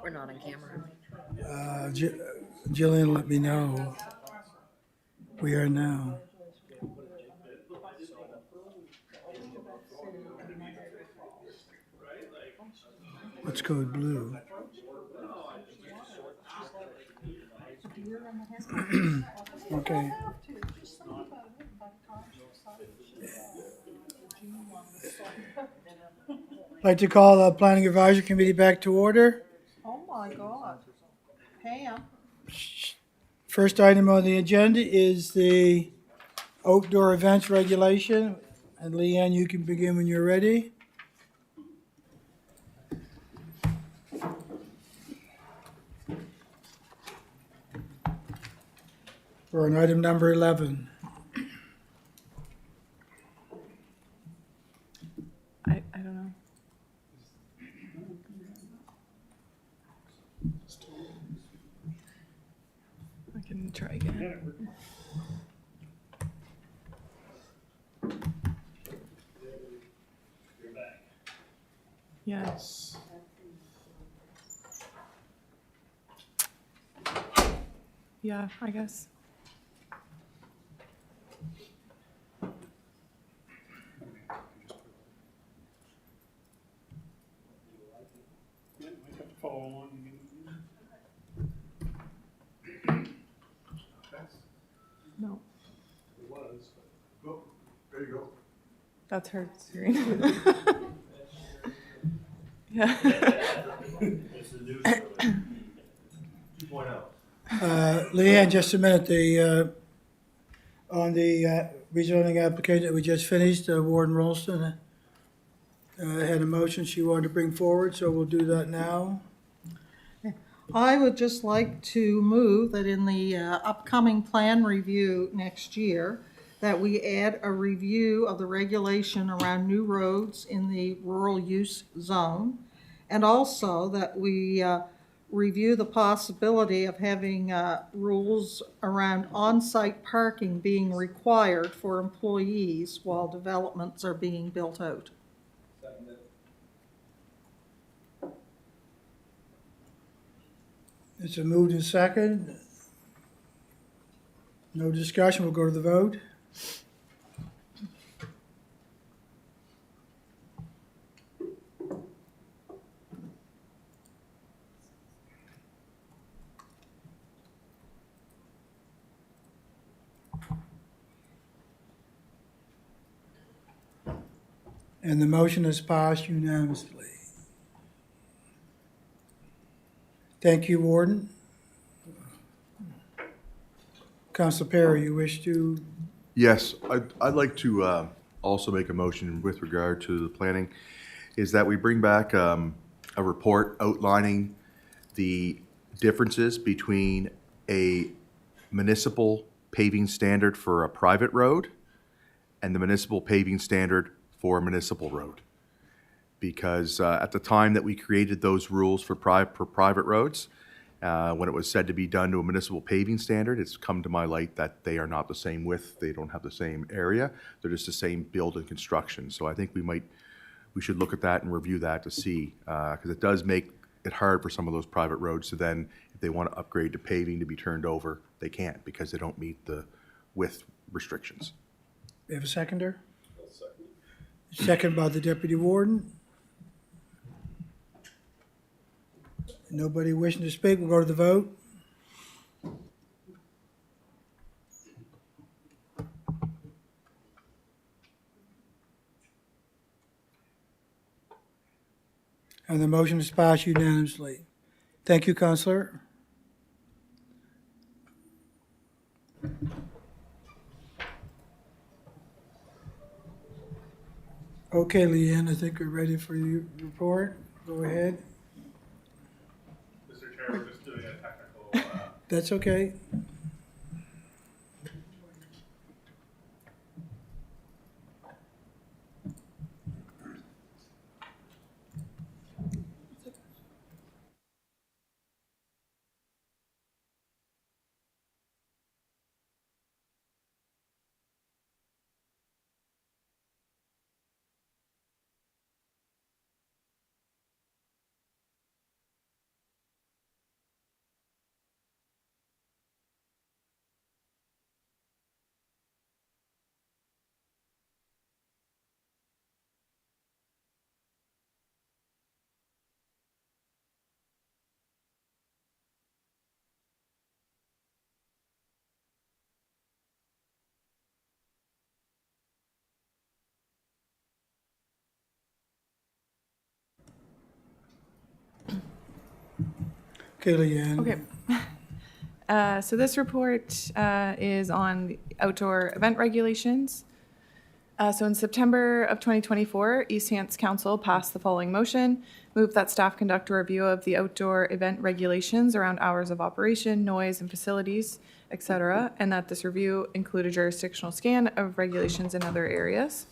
We're not on camera. Jillian let me know. We are now. What's code blue? Okay. I'd like to call the Planning Advisory Committee back to order. Oh, my God. Pam? First item on the agenda is the outdoor events regulation. And Leanne, you can begin when you're ready. We're on item number 11. I don't know. I can try again. Yes. Yeah, I guess. Yeah, might have to follow along. No, It was. Oh, there you go. that's her screen. Yeah. It's the new 2.0. Leanne, just a minute. On the rezoning application that we just finished, Warden Rolston had a motion she wanted to bring forward, so we'll do that now. I would just like to move that in the upcoming plan review next year, that we add a review of the regulation around new roads in the rural use zone, and also that we review the possibility of having rules around on-site parking being required for employees while developments are being built out. It's a moved and second. No discussion, we'll go to the vote. And the motion is passed unanimously. Thank you, Warden. Council Perry, you wish to? Yes, I'd like to also make a motion with regard to the planning, is that we bring back a report outlining the differences between a municipal paving standard for a private road and the municipal paving standard for a municipal road. Because at the time that we created those rules for private roads, when it was said to be done to a municipal paving standard, it's come to my light that they are not the same width, they don't have the same area, they're just the same build and construction. So I think we should look at that and review that to see, because it does make it hard for some of those private roads to then, if they want to upgrade to paving to be turned over, they can't because they don't meet the width restrictions. We have a seconder? Second by the Deputy Warden. Nobody wishing to speak, we'll go to the vote. And the motion is passed unanimously. Thank you, Counselor. Okay, Leanne, I think we're ready for your report. Go ahead. Mr. Chair, we're just doing a technical. That's okay. Okay, Leanne. Okay. So this report is on the outdoor event regulations. So in September of 2024, East Hants Council passed the following motion. Move that staff conduct a review of the outdoor event regulations around hours of operation, noise and facilities, etc., and that this review include a jurisdictional scan of regulations in other areas.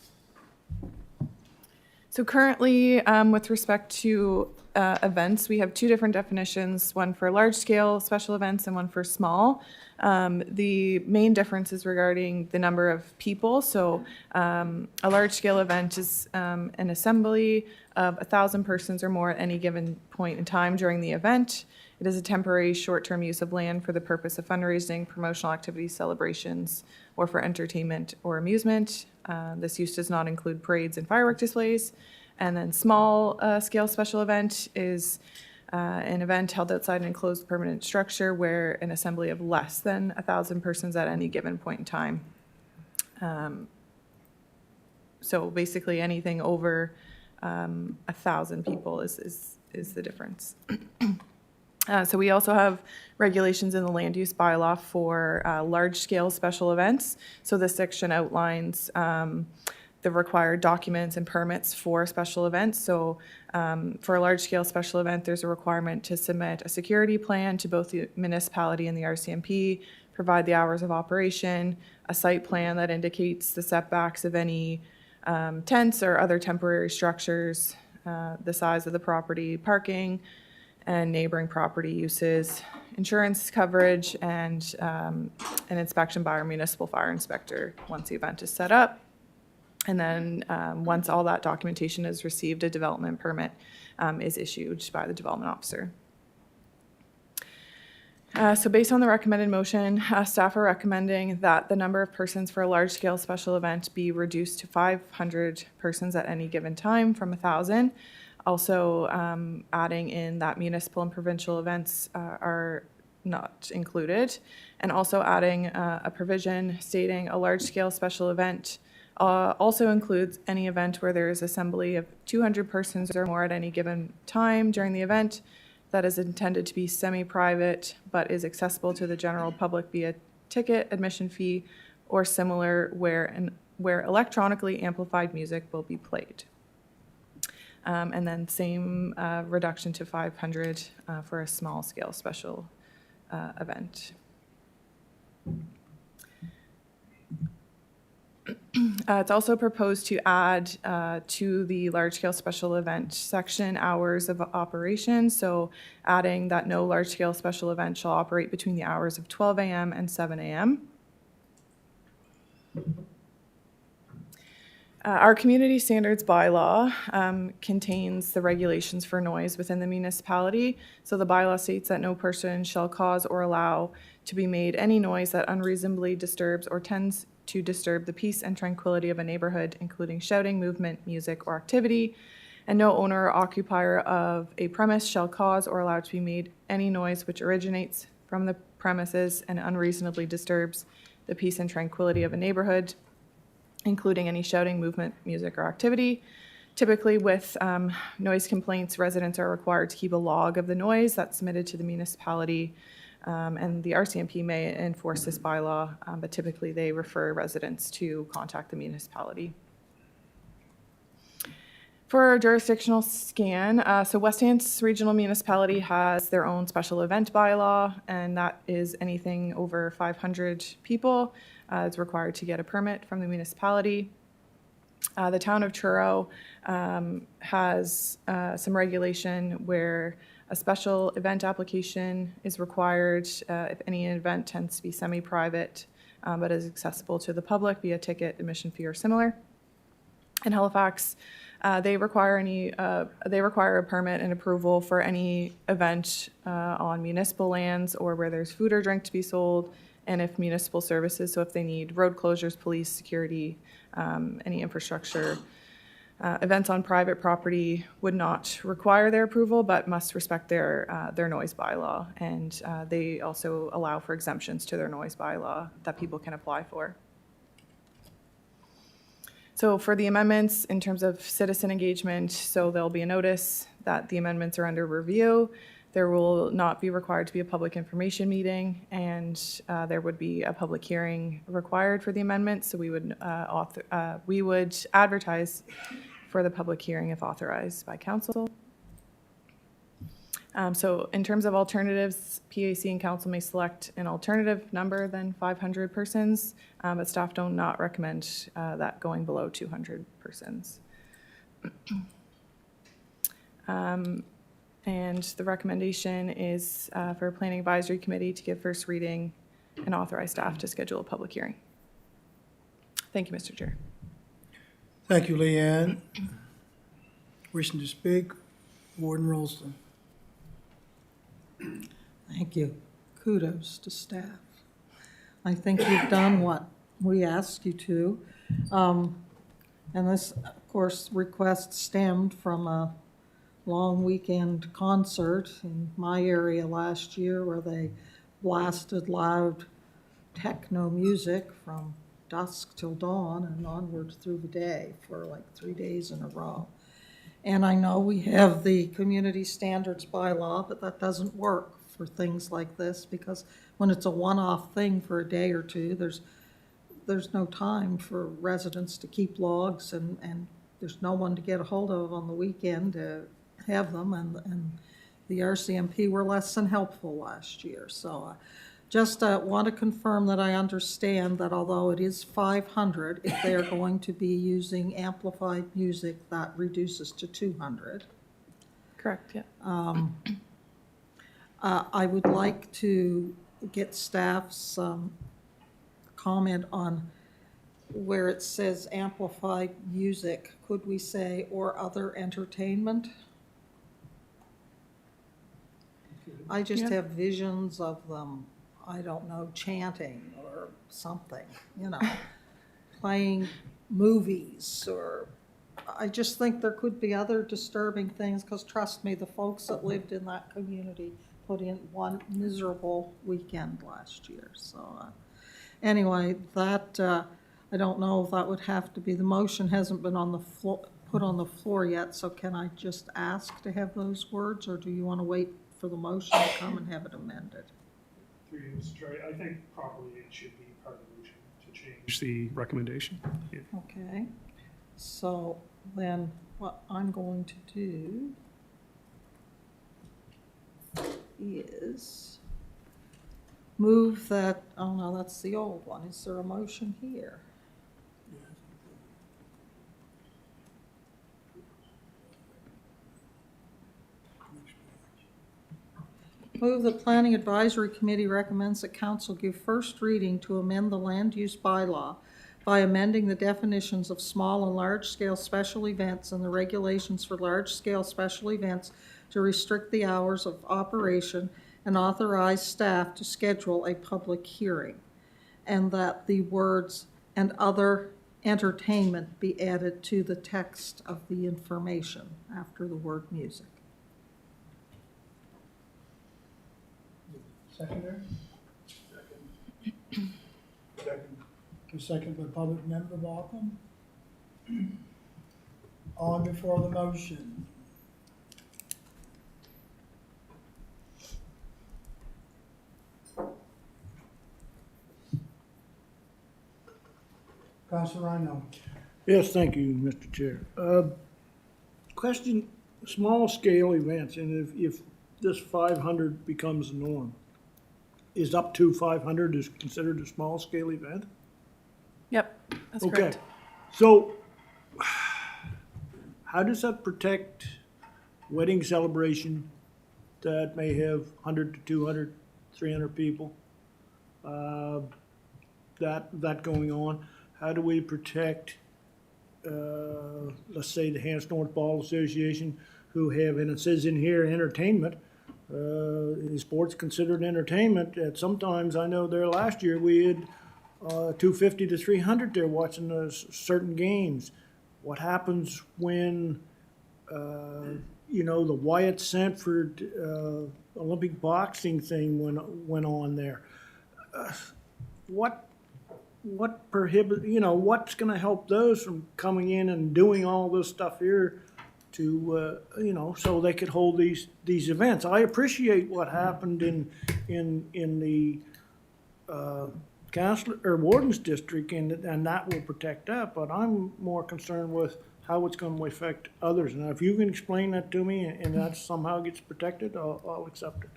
So currently, with respect to events, we have two different definitions, one for large-scale special events and one for small. The main difference is regarding the number of people. So a large-scale event is an assembly of 1,000 persons or more at any given point in time during the event. It is a temporary short-term use of land for the purpose of fundraising, promotional activities, celebrations, or for entertainment or amusement. This use does not include parades and firework displays. And then small scale special event is an event held outside an enclosed permanent structure where an assembly of less than 1,000 persons at any given point in time. So basically anything over 1,000 people is the difference. So we also have regulations in the land use bylaw for large-scale special events. So this section outlines the required documents and permits for special events. So for a large-scale special event, there's a requirement to submit a security plan to both the municipality and the RCMP, provide the hours of operation, a site plan that indicates the setbacks of any tents or other temporary structures, the size of the property, parking, and neighboring property uses, insurance coverage, and an inspection by our municipal fire inspector once the event is set up. And then once all that documentation is received, a development permit is issued by the development officer. So based on the recommended motion, staff are recommending that the number of persons for a large-scale special event be reduced to 500 persons at any given time from 1,000. Also adding in that municipal and provincial events are not included, and also adding a provision stating a large-scale special event also includes any event where there is assembly of 200 persons or more at any given time during the event that is intended to be semi-private but is accessible to the general public via ticket, admission fee, or similar where electronically amplified music will be played. And then same reduction to 500 for a small scale special event. It's also proposed to add to the large-scale special event section hours of operation. So adding that no large-scale special event shall operate between the hours of 12 a.m. and 7 a.m. Our community standards bylaw contains the regulations for noise within the municipality. So the bylaw states that no person shall cause or allow to be made any noise that unreasonably disturbs or tends to disturb the peace and tranquility of a neighborhood, including shouting, movement, music, or activity. And no owner or occupier of a premise shall cause or allow to be made any noise which originates from the premises and unreasonably disturbs the peace and tranquility of a neighborhood, including any shouting, movement, music, or activity. Typically with noise complaints, residents are required to keep a log of the noise that's submitted to the municipality, and the RCMP may enforce this bylaw, but typically they refer residents to contact the municipality. For our jurisdictional scan, so West Hants Regional Municipality has their own special event bylaw, and that is anything over 500 people. It's required to get a permit from the municipality. The town of Truro has some regulation where a special event application is required if any event tends to be semi-private but is accessible to the public via ticket, admission fee, or similar. In Halifax, they require a permit and approval for any event on municipal lands or where there's food or drink to be sold, and if municipal services, so if they need road closures, police, security, any infrastructure. Events on private property would not require their approval, but must respect their noise bylaw, and they also allow for exemptions to their noise bylaw that people can apply for. So for the amendments, in terms of citizen engagement, so there'll be a notice that the amendments are under review. There will not be required to be a public information meeting, and there would be a public hearing required for the amendment. So we would advertise for the public hearing if authorized by council. So in terms of alternatives, PAC and council may select an alternative number than 500 persons, but staff do not recommend that going below 200 persons. And the recommendation is for Planning Advisory Committee to give first reading and authorize staff to schedule a public hearing. Thank you, Mr. Chair. Thank you, Leanne. Wishing to speak, Warden Rolston. Thank you. Kudos to staff. I think you've done what we asked you to. And this, of course, request stemmed from a long weekend concert in my area last year where they blasted loud techno music from dusk till dawn and onward through the day for like 3 days in a row. And I know we have the community standards bylaw, but that doesn't work for things like this because when it's a one-off thing for a day or two, there's no time for residents to keep logs and there's no one to get a hold of on the weekend to have them, and the RCMP were less than helpful last year. So just want to confirm that I understand that although it is 500, if they are going to be using amplified music, that reduces to 200. Correct, yeah. I would like to get staff's comment on where it says amplified music. Could we say, or other entertainment? I just Yeah. have visions of them, I don't know, chanting or something, playing movies or, I just think there could be other disturbing things, because trust me, the folks that lived in that community put in one miserable weekend last year. So anyway, that, I don't know if that would have to be, the motion hasn't been on the floor, put on the floor yet, so can I just ask to have those words, or do you want to wait for the motion to come and have it amended? Through you, Mr. Chair, I think properly it should be part of the motion to change the recommendation. Yeah. Okay, so then what I'm going to do is move that, oh no, that's the old one. Is there a motion here? Move that Planning Advisory Committee recommends that council give first reading to amend the land use bylaw by amending the definitions of small and large-scale special events and the regulations for large-scale special events to restrict the hours of operation and authorize staff to schedule a public hearing, and that the words "and other entertainment" be added to the text of the information after the word music. Seconder? Second. A second by public member Malcolm. On before the motion. Councilor Rhino. Yes, thank you, Mr. Chair. Question, small-scale events, and if this 500 becomes the norm, is up to 500 is considered a small-scale event? Yep, that's Okay, correct. so how does that protect wedding celebration that may have 100 to 200, 300 people? That going on? How do we protect, let's say, the Hants North Ball Association, who have, and it says in here, entertainment. Is sports considered entertainment? Sometimes, I know there last year, we had 250 to 300 there watching certain games. What happens when, the Wyatt Sanford Olympic boxing thing went on there? What prohibit, what's going to help those from coming in and doing all this stuff here so they could hold these events. I appreciate what happened in the council, or warden's district, and that will protect that, but I'm more concerned with how it's gonna affect others. And if you can explain that to me, and that somehow gets protected, I'll accept it.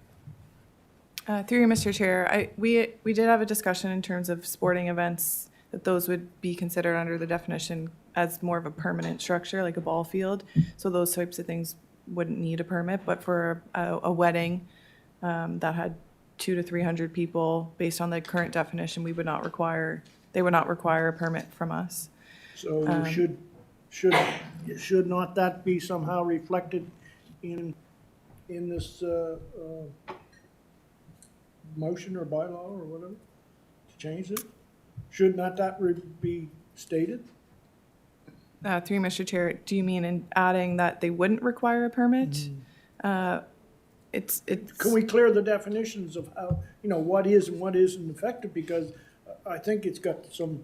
Through you, Mr. Chair, we did have a discussion in terms of sporting events, that those would be considered under the definition as more of a permanent structure, like a ball field. So those types of things wouldn't need a permit, but for a wedding that had 200 to 300 people, based on the current definition, they would not require a permit from us. So should not that be somehow reflected in this motion or bylaw or whatever, to change it? Should not that be stated? Through you, Mr. Chair, do you mean in adding that they wouldn't require a permit? It's. Can we clear the definitions of how, what is and what isn't effective? Because I think it's got some,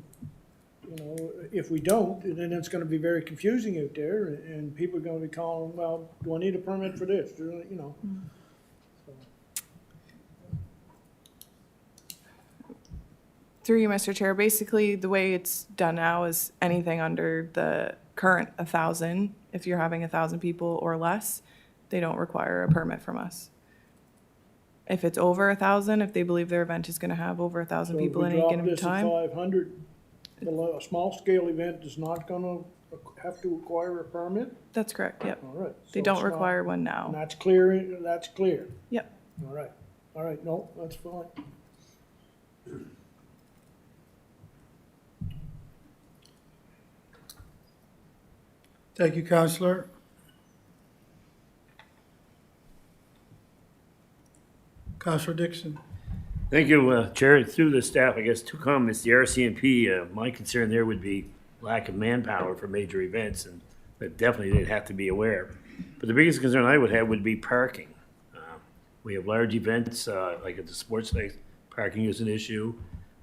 if we don't, then it's gonna be very confusing out there, and people are gonna be calling, well, do I need a permit for this? Through you, Mr. Chair, basically, the way it's done now is anything under the current 1,000, if you're having 1,000 people or less, they don't require a permit from us. If it's over 1,000, if they believe their event is gonna have over 1,000 people at any given So if we time, drop this at 500, a small scale event is not gonna have to require a permit? that's correct, yep. All right. They So don't it's not- require one And now. that's clear, that's clear. Yep. All right, no, that's fine. Thank you, Counselor. Counselor Dixon. Thank you, Chair. Through the staff, I guess two comments. The RCMP, my concern there would be lack of manpower for major events, and that definitely they'd have to be aware. But the biggest concern I would have would be parking. We have large events, like at the sports place, parking is an issue.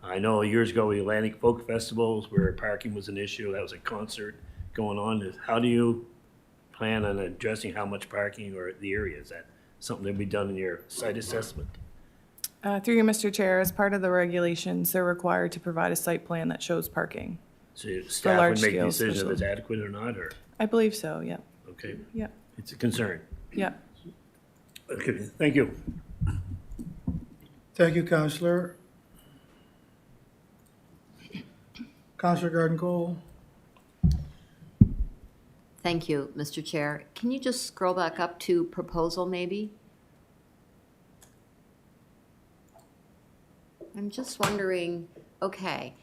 I know years ago, the Atlantic Folk Festivals, where parking was an issue, that was a concert going on. How do you plan on addressing how much parking or the area? Is that something that be done in your site assessment? Through you, Mr. Chair, as part of the regulations, they're required to provide a site plan that shows parking. So staff would make the large-scale decision if it's special- adequate or not, or, I believe so, yep, okay, yep, it's a concern. yep. Okay, thank you. Thank you, Counselor. Counselor Garden Cole. Thank you, Mr. Chair. Can you just scroll back up to proposal, maybe? I'm just wondering, okay,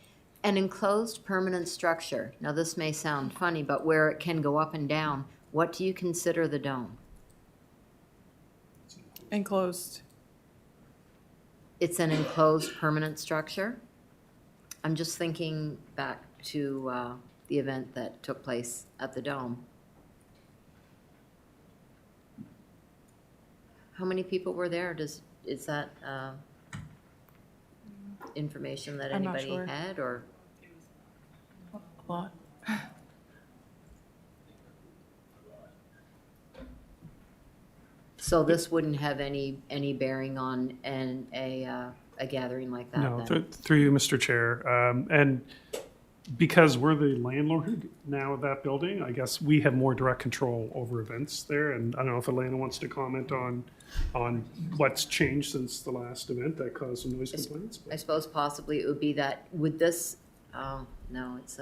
an enclosed permanent structure. Now, this may sound funny, but where it can go up and down, what do you consider the dome? Enclosed. It's an enclosed permanent structure? I'm just thinking back to the event that took place at the Dome. How many people were there? Is that information that I'm not anybody sure. had, or? A lot. So this wouldn't have any bearing on a gathering like that No, then? through you, Mr. Chair. And because we're the landlord now of that building, I guess we have more direct control over events there. And I don't know if Elena wants to comment on what's changed since the last event that caused some noise complaints. I suppose possibly it would be that, would this, no, it's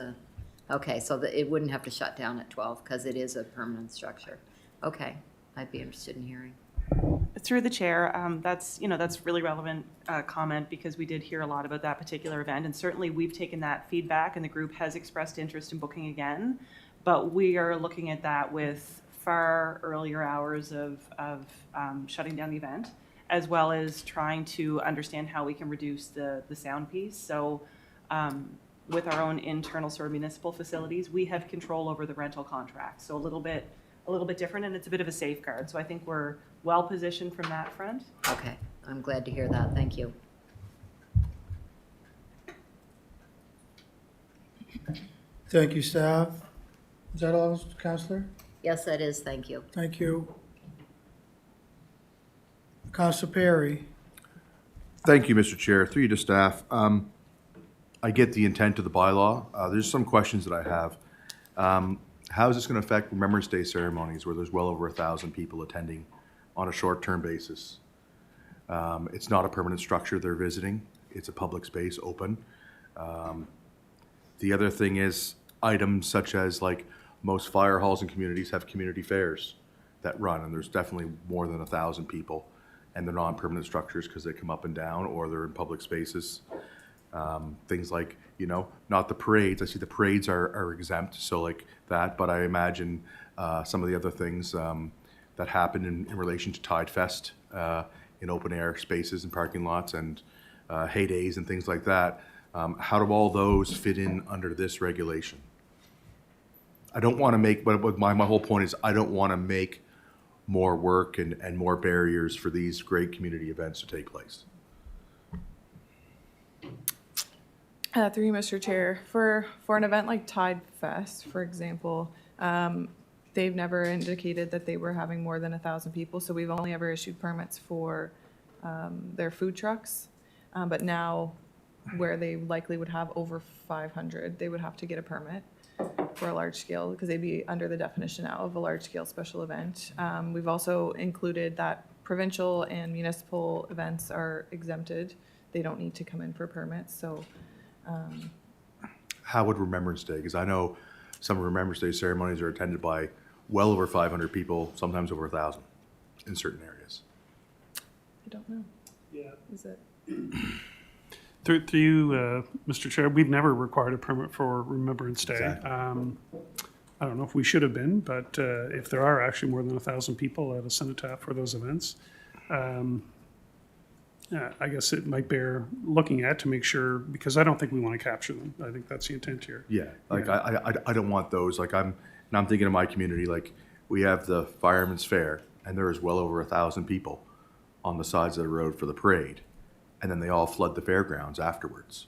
okay, so that it wouldn't have to shut down at 12 because it is a permanent structure. Okay, I'd be interested in hearing. Through the chair, that's really relevant comment because we did hear a lot about that particular event, and certainly we've taken that feedback, and the group has expressed interest in booking again. But we are looking at that with far earlier hours of shutting down the event, as well as trying to understand how we can reduce the sound piece. So with our own internal sort of municipal facilities, we have control over the rental contract. So a little bit different, and it's a bit of a safeguard. So I think we're well positioned from that front. Okay, I'm glad to hear that, thank you. Thank you, staff. Is that all, Counselor? Yes, that is, thank you. Thank you. Counselor Perry? Thank you, Mr. Chair. Through you to staff. I get the intent of the bylaw. There's some questions that I have. How is this going to affect Remembrance Day ceremonies where there's well over 1,000 people attending on a short-term basis? It's not a permanent structure they're visiting. It's a public space, open. The other thing is items such as like most fire halls and communities have community fairs that run, and there's definitely more than 1,000 people, and they're non-permanent structures because they come up and down or they're in public spaces. Things like, you know, not the parades. I see the parades are exempt, so like that, but I imagine some of the other things that happen in relation to Tide Fest in open air spaces and parking lots and heydays and things like that. How do all those fit in under this regulation? I don't want to make, but my whole point is I don't want to make more work and more barriers for these great community events to take place. Through you, Mr. Chair, for an event like Tide Fest, for example, they've never indicated that they were having more than 1,000 people, so we've only ever issued permits for their food trucks. But now, where they likely would have over 500, they would have to get a permit for a large scale, because they'd be under the definition now of a large scale special event. We've also included that provincial and municipal events are exempted. They don't need to come in for permits, so. How would Remembrance Day, because I know some Remembrance Day ceremonies are attended by well over 500 people, sometimes over 1,000 in certain areas. I don't know. Yeah. Is it? Through you, Mr. Chair, we've never required a permit for Remembrance Day. Exactly. I don't know if we should have been, but if there are actually more than 1,000 people at a cenotaph for those events, I guess it might bear looking at to make sure, because I don't think we want to capture them. I think that's the intent here. Yeah, like I don't want those. Like I'm thinking of my community. Like we have the Fireman's Fair, and there is well over 1,000 people on the sides of the road for the parade, and then they all flood the fairgrounds afterwards.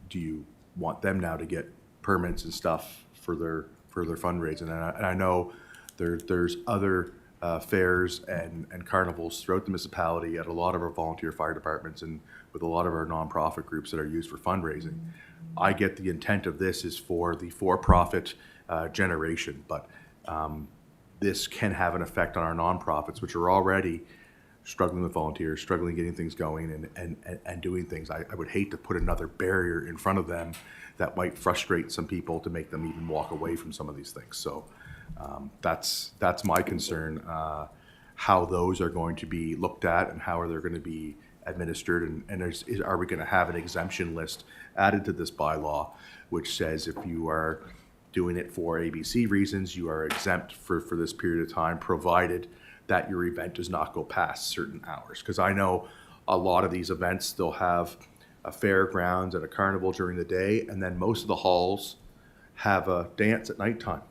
Do you want them now to get permits and stuff for their fundraising? And I know there's other fairs and carnivals throughout the municipality at a lot of our volunteer fire departments and with a lot of our nonprofit groups that are used for fundraising. I get the intent of this is for the for-profit generation, but this can have an effect on our nonprofits, which are already struggling with volunteers, struggling getting things going and doing things. I would hate to put another barrier in front of them that might frustrate some people to make them even walk away from some of these things. So that's my concern, how those are going to be looked at and how are they going to be administered, and are we going to have an exemption list added to this bylaw which says if you are doing it for ABC reasons, you are exempt for this period of time, provided that your event does not go past certain hours. Because I know a lot of these events, they'll have a fairgrounds and a carnival during the day, and then most of the halls have a dance at nighttime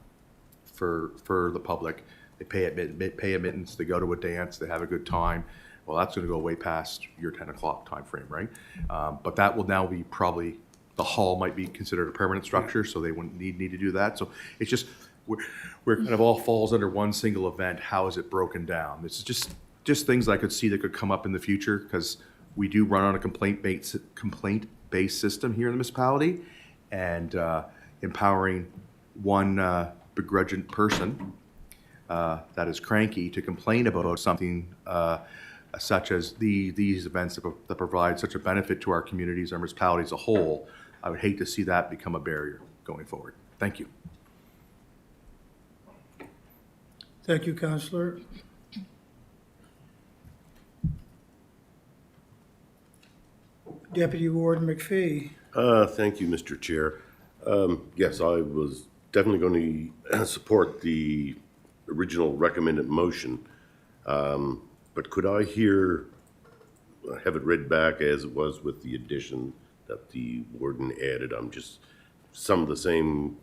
for the public. They pay admittance, they go to a dance, they have a good time. Well, that's going to go way past your 10 o'clock time frame, right? But that will now be probably, the hall might be considered a permanent structure, so they wouldn't need to do that. So it's just, we're kind of all falls under one single event. How is it broken down? It's just things I could see that could come up in the future, because we do run on a complaint-based system here in the municipality, and empowering one begrudging person that is cranky to complain about something such as these events that provide such a benefit to our communities, our municipality as a whole. I would hate to see that become a barrier going forward. Thank you. Thank you, Councillor. Deputy Warden McPhee. Thank you, Mr. Chair. Yes, I was definitely going to support the original recommended motion. But could I have it read back as it was with the addition that the warden added? I'm just, some of the same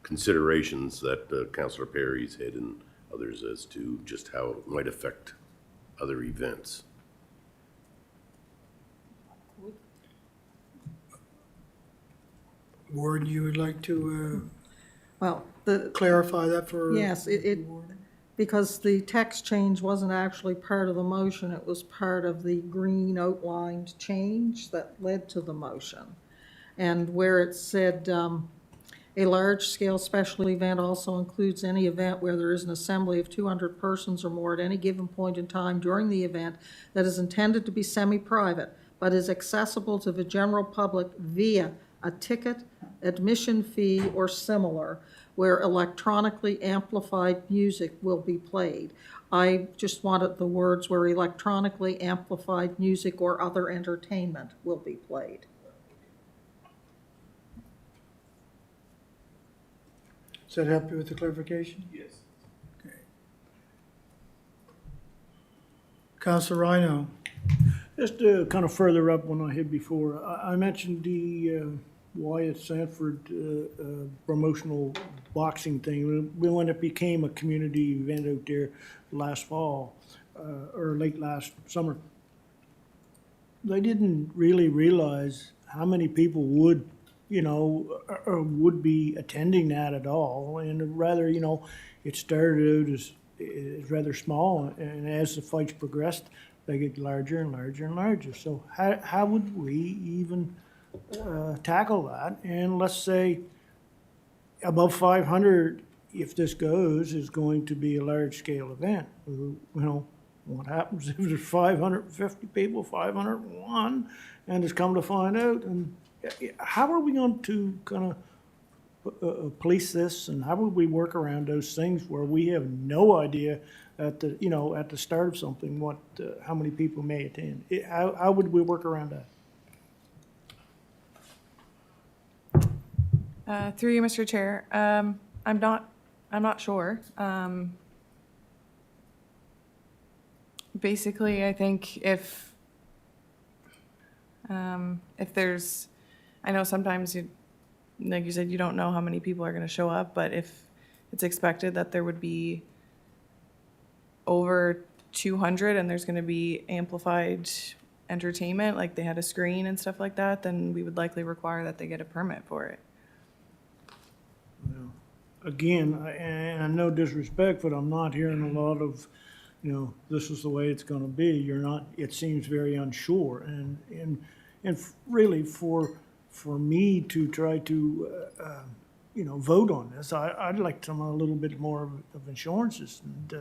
considerations that Councillor Perry's had and others as to just how it might affect other events. Warden, you would like to Well, the, Clarify that for. yes, because the text change wasn't actually part of the motion, it was part of the green outlined change that led to the motion. And where it said, a large-scale special event also includes any event where there is an assembly of 200 persons or more at any given point in time during the event that is intended to be semi-private, but is accessible to the general public via a ticket, admission fee, or similar, where electronically amplified music will be played. I just wanted the words where electronically amplified music or other entertainment will be played. Does that help you with the clarification? Yes. Councilor Rhino? Just to kind of further up when I had before, I mentioned the Wyatt Sanford promotional boxing thing. When it became a community event out there last fall, or late last summer, they didn't really realize how many people would, or would be attending that at all. And rather, it started out as rather small, and as the fights progressed, they get larger and larger and larger. So how would we even tackle that? And let's say above 500, if this goes, is going to be a large-scale event. What happens if there's 550 people, 501, and it's come to find out? And how are we going to kind of police this, and how would we work around those things where we have no idea at the start of something how many people may attend? How would we work around that? Through you, Mr. Chair, I'm not sure. Basically, I think if there's, I know sometimes like you said, you don't know how many people are going to show up, but if it's expected that there would be over 200 and there's going to be amplified entertainment, like they had a screen and stuff like that, then we would likely require that they get a permit for it. Again, and no disrespect, but I'm not hearing a lot of, this is the way it's going to be. You're not. It seems very unsure, and really for me to try to vote on this, I'd like a little bit more of insurances and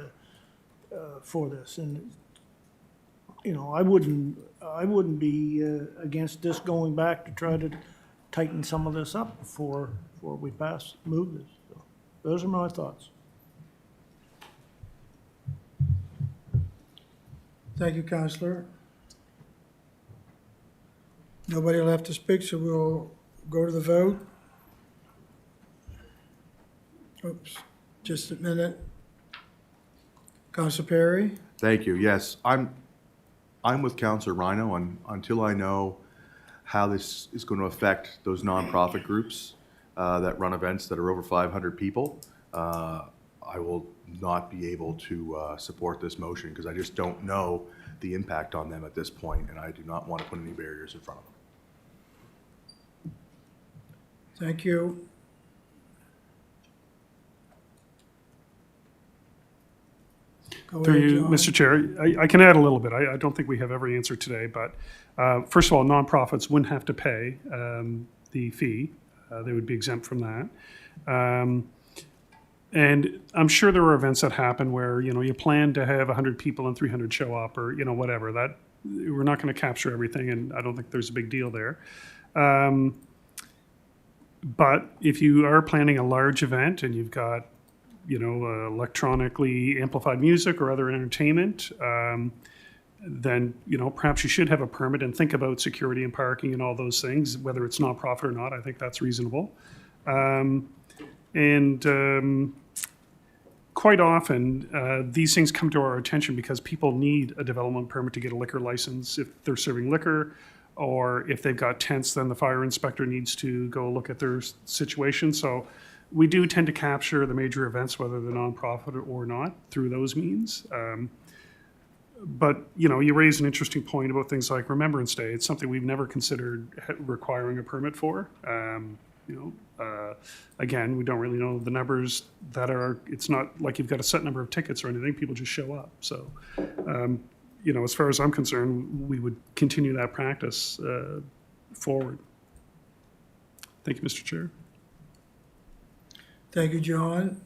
for this, and I wouldn't be against this going back to try to tighten some of this up before we move this. So those are my thoughts. Thank you, Councilor. Nobody left to speak, so we'll go to the vote. Oops, just a minute. Councilor Perry? Thank you. Yes, I'm with Councilor Rhino until I know how this is going to affect those nonprofit groups that run events that are over 500 people. I will not be able to support this motion because I just don't know the impact on them at this point, and I do not want to put any barriers in front of them. Thank you. Go Through ahead, you, John. Mr. Chair, I can add a little bit. I don't think we have every answer today, but first of all, nonprofits wouldn't have to pay the fee. They would be exempt from that. And I'm sure there are events that happen where, you plan to have 100 people and 300 show up or, whatever. That we're not going to capture everything, and I don't think there's a big deal there. But if you are planning a large event and you've got electronically amplified music or other entertainment, then, perhaps you should have a permit and think about security and parking and all those things, whether it's nonprofit or not. I think that's reasonable. Quite often, these things come to our attention because people need a development permit to get a liquor license if they're serving liquor, or if they've got tents, then the fire inspector needs to go look at their situation. So we do tend to capture the major events, whether they're nonprofit or not, through those means. But, you raise an interesting point about things like Remembrance Day. It's something we've never considered requiring a permit for. Again, we don't really know the numbers that are, it's not like you've got a set number of tickets or anything, people just show up. So, as far as I'm concerned, we would continue that practice forward. Thank you, Mr. Chair. Thank you, John.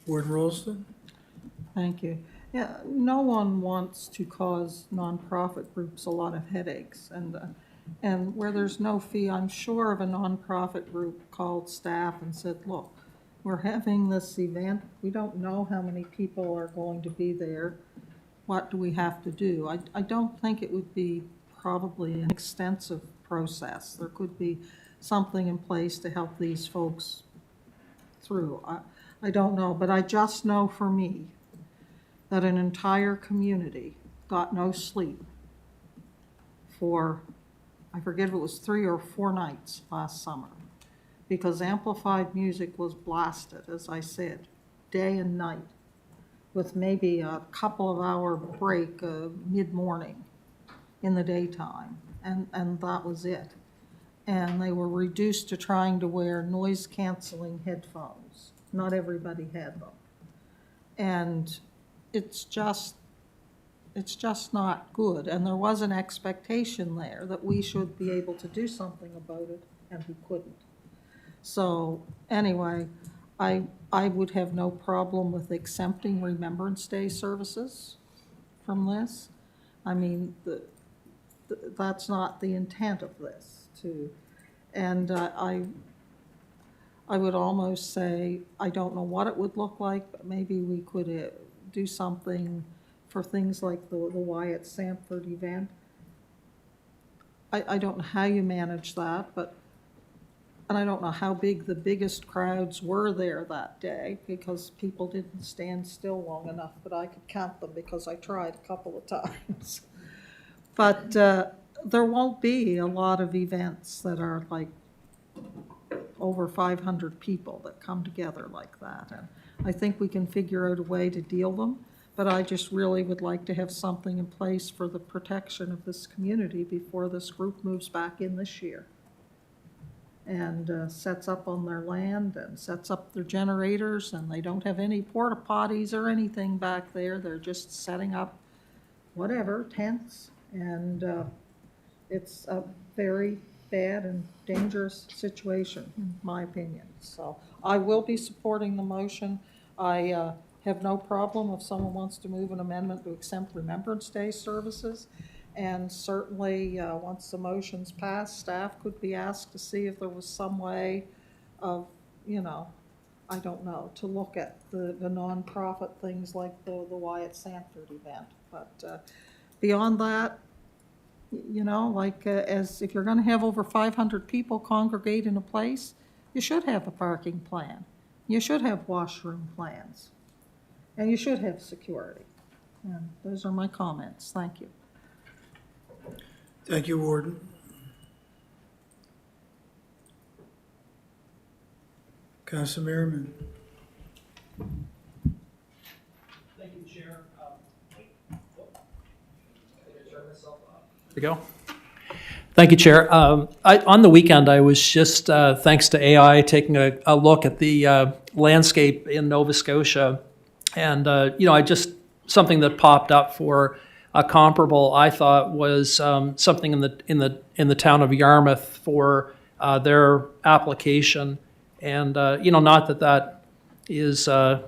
Warden Rolston? Thank you. Yeah, no one wants to cause nonprofit groups a lot of headaches, and where there's no fee, I'm sure of a nonprofit group called staff and said, look, we're having this event, we don't know how many people are going to be there, what do we have to do? I don't think it would be probably an extensive process. There could be something in place to help these folks through. I don't know, but I just know for me that an entire community got no sleep for, I forget if it was 3 or 4 nights last summer, because amplified music was blasted, as I said, day and night, with maybe a couple of hour break mid-morning in the daytime, and that was it. And they were reduced to trying to wear noise-canceling headphones. Not everybody had them. And it's just not good. And there was an expectation there that we should be able to do something about it, and we couldn't. So anyway, I would have no problem with exempting Remembrance Day services from this. I mean, that's not the intent of this, and I would almost say, I don't know what it would look like, but maybe we could do something for things like the Wyatt Sanford event. I don't know how you manage that, and I don't know how big the biggest crowds were there that day, because people didn't stand still long enough that I could count them, because I tried a couple of times. But there won't be a lot of events that are like over 500 people that come together like that. And I think we can figure out a way to deal them, but I just really would like to have something in place for the protection of this community before this group moves back in this year and sets up on their land and sets up their generators, and they don't have any porta potties or anything back there. They're just setting up whatever, tents, and it's a very bad and dangerous situation, in my opinion. So I will be supporting the motion. I have no problem if someone wants to move an amendment to exempt Remembrance Day services. And certainly, once the motion's passed, staff could be asked to see if there was some way of, I don't know, to look at the nonprofit things like the Wyatt Sanford event. But beyond that, as if you're going to have over 500 people congregate in a place, you should have a parking plan. You should have washroom plans. And you should have security. And those are my comments. Thank you. Thank you, Warden. Councilor Merriman. Thank you, Chair. Go. Thank you, Chair. On the weekend, I was just, thanks to AI, taking a look at the landscape in Nova Scotia, and I just something that popped up for a comparable, I thought, was something in the town of Yarmouth for their application, and not that is a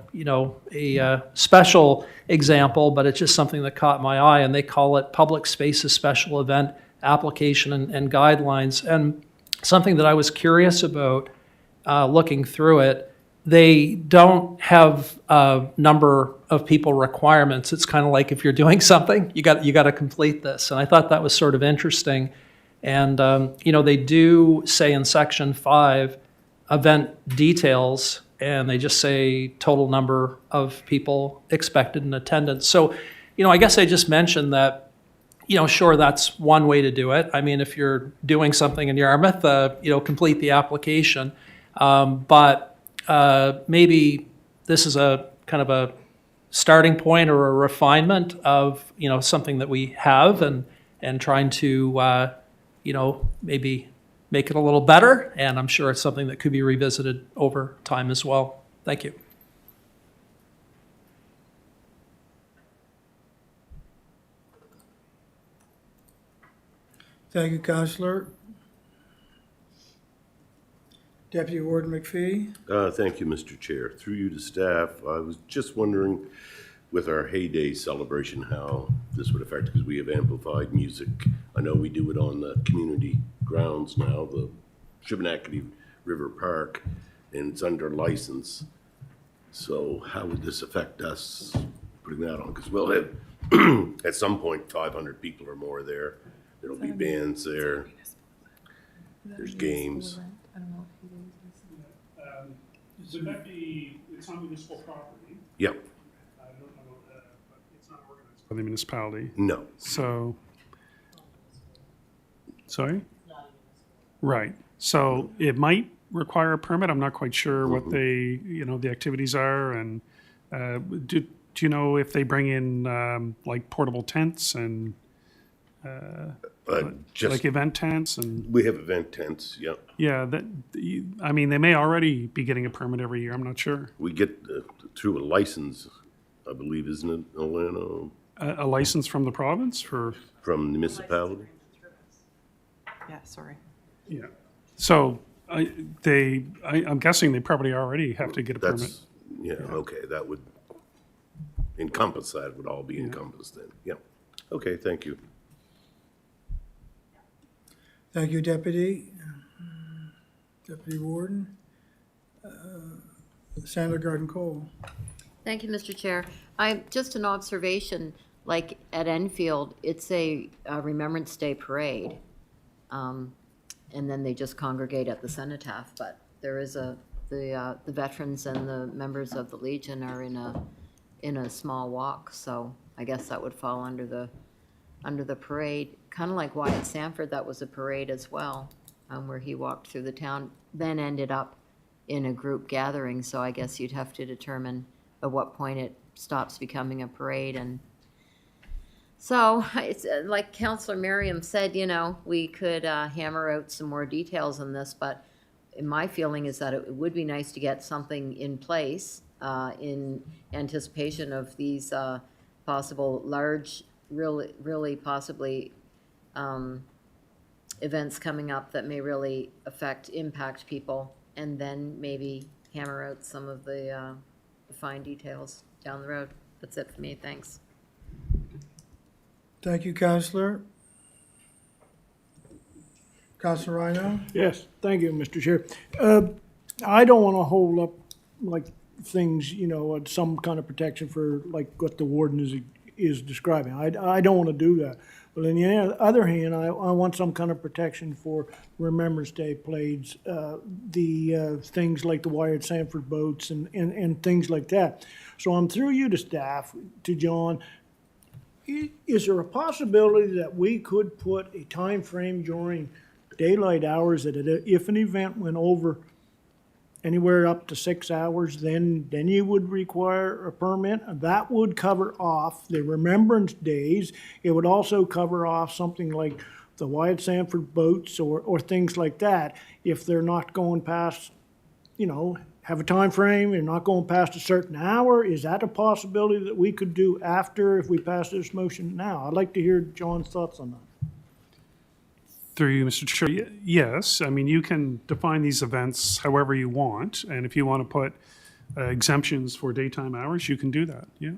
special example, but it's just something that caught my eye, and they call it Public Spaces Special Event Application and Guidelines. And something that I was curious about looking through it, they don't have a number of people requirements. It's kind of like if you're doing something, you got to complete this. And I thought that was sort of interesting. And they do say in Section 5, event details, and they just say total number of people expected in attendance. So, I guess I just mentioned that, sure, that's one way to do it. I mean, if you're doing something in Yarmouth, complete the application. But maybe this is a kind of starting point or a refinement of, something that we have and trying to, maybe make it a little better. And I'm sure it's something that could be revisited over time as well. Thank you. Thank you, Counselor. Deputy Warden McPhee? Thank you, Mr. Chair. Through you to staff, I was just wondering, with our heyday celebration, how this would affect, because we have amplified music. I know we do it on the community grounds now, the Shubenacadie River Park, and it's under license. So how would this affect us putting that on? Because we'll have, at some point, 500 people or more there. There'll be bands there. There's games. Would that be, it's on municipal property? Yep, I don't know, but it's not organized by the municipality. no. So, sorry? Right. So it might require a permit. I'm not quite sure what they, the activities are. And do you know if they bring in like portable tents and Just, like event tents and? we have event tents, yeah. Yeah, I mean, they may already be getting a permit every year. I'm not sure. We get through a license, I believe, isn't it, Elena, A license from the province for? from the municipality? Yeah, sorry. Yeah. So I'm guessing they probably already have to get a permit. That's, yeah, okay, that would encompass, that would all be encompassed then, yeah. Okay, thank you. Thank you, Deputy. Deputy Warden. Sandra Garden Cole. Thank you, Mr. Chair. Just an observation, like at Enfield, it's a Remembrance Day parade. And then they just congregate at the cenotaph, but there is the veterans and the members of the Legion are in a small walk, so I guess that would fall under the parade. Kind of like Wyatt Sanford, that was a parade as well, where he walked through the town, then ended up in a group gathering, so I guess you'd have to determine at what point it stops becoming a parade. And so, it's like Councillor Merriam said, we could hammer out some more details on this, but my feeling is that it would be nice to get something in place in anticipation of these possible large, really possibly events coming up that may really impact people, and then maybe hammer out some of the fine details down the road. That's it for me, thanks. Thank you, Counselor. Counselor Rhino? Yes, thank you, Mr. Chair. I don't want to hold up like things, some kind of protection for like what the warden is describing. I don't want to do that. But on the other hand, I want some kind of protection for Remembrance Day parades, the things like the Wyatt Sanford boats and things like that. So I'm through you to staff, to John. Is there a possibility that we could put a time frame during daylight hours that if an event went over anywhere up to 6 hours, then you would require a permit? That would cover off the Remembrance Days. It would also cover off something like the Wyatt Sanford boats or things like that. If they're not going past, have a time frame, you're not going past a certain hour, is that a possibility that we could do after if we pass this motion now? I'd like to hear John's thoughts on that. Through you, Mr. Chair, yes. I mean, you can define these events however you want, and if you want to put exemptions for daytime hours, you can do that, yeah.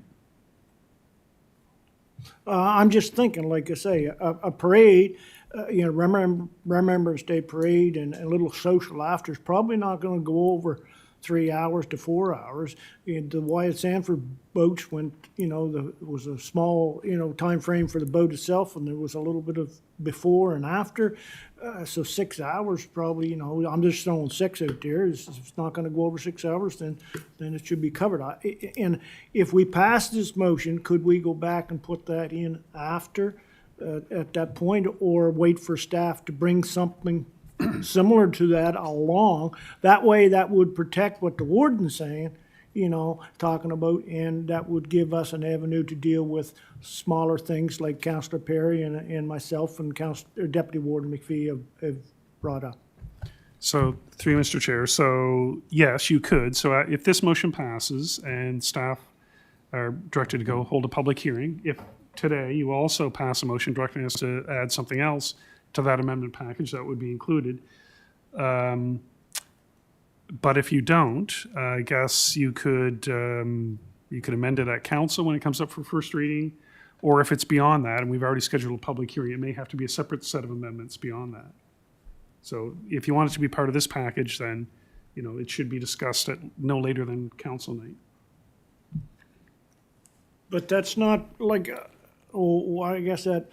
I'm just thinking, like I say, a parade, Remembrance Day parade and a little social after is probably not going to go over 3 hours to 4 hours. And the Wyatt Sanford boats went, there was a small, time frame for the boat itself, and there was a little bit of before and after. So 6 hours probably, I'm just throwing 6 out there. If it's not going to go over 6 hours, then it should be covered. And if we pass this motion, could we go back and put that in after at that point, or wait for staff to bring something similar to that along? That way, that would protect what the warden's saying, talking about, and that would give us an avenue to deal with smaller things like Councillor Perry and myself and Deputy Warden McPhee have brought up. So, through you, Mr. Chair, so yes, you could. So if this motion passes and staff are directed to go hold a public hearing, if today you also pass a motion directing us to add something else to that amendment package, that would be included. But if you don't, I guess you could amend it at council when it comes up for first reading, or if it's beyond that, and we've already scheduled a public hearing, it may have to be a separate set of amendments beyond that. So if you want it to be part of this package, then, it should be discussed at no later than council night. But that's not like, I guess that,